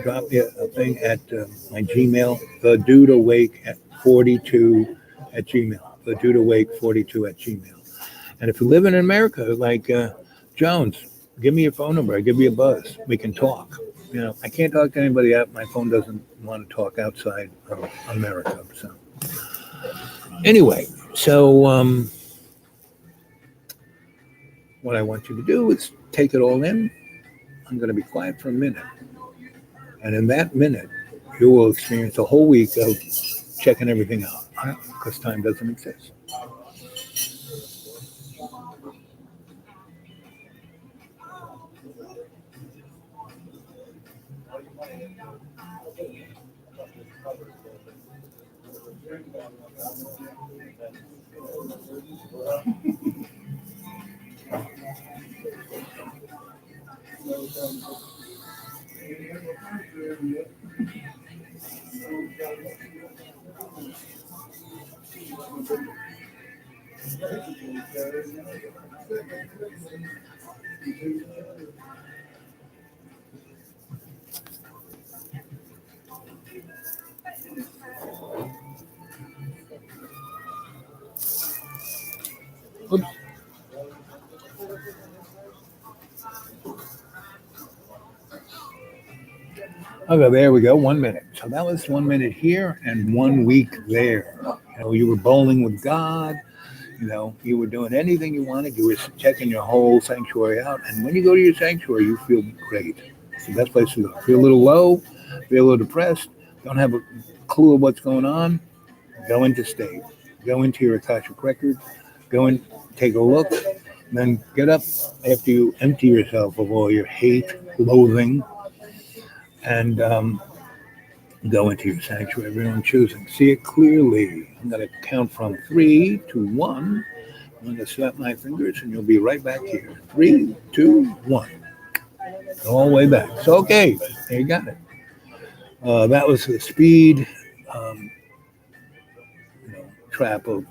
drop me a thing at my Gmail, the dude awake at 42 at Gmail, the dude awake 42 at Gmail. And if you live in America, like Jones, give me your phone number. I give you a buzz. We can talk. I can't talk to anybody out. My phone doesn't want to talk outside of America. So anyway, what I want you to do is take it all in. I'm going to be quiet for a minute. And in that minute, you will experience a whole week of checking everything out, right? Because time doesn't exist. Oops. Okay, there we go. 1 minute. So that was 1 minute here and 1 week there. You were bowling with God. You were doing anything you wanted. You were checking your whole sanctuary out. And when you go to your sanctuary, you feel great. It's the best place to go. Feel a little low, feel a little depressed, don't have a clue of what's going on. Go into state. Go into your Akashic record. Go and take a look. Then get up after you empty yourself of all your hate, loathing, and go into your sanctuary of your own choosing. See it clearly. I'm going to count from 3 to 1. I'm going to snap my fingers, and you'll be right back here. 3, 2, 1. All the way back. So, okay, there you got it. That was the speed trap of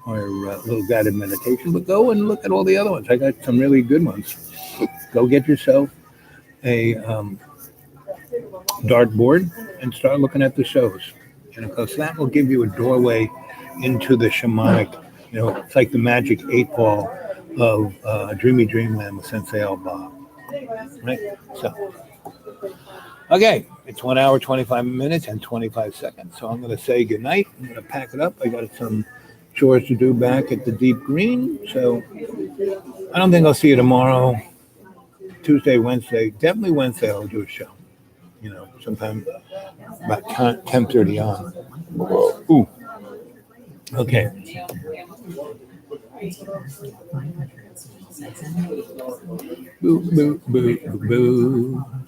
or a little guided meditation, but go and look at all the other ones. I got some really good ones. Go get yourself a dartboard and start looking at the shows. And of course, that will give you a doorway into the shamanic, it's like the magic 8 ball of Dreamy Dreamland with Sensei Alba. Right? So, okay, it's 1 hour, 25 minutes, and 25 seconds. So I'm going to say goodnight. I'm going to pack it up. I got some chores to do back at the Deep Green. So I don't think I'll see you tomorrow, Tuesday, Wednesday. Definitely Wednesday I'll do a show. Sometime about 10:30 on. Ooh. Okay. Boo, boo, boo, boo, boo.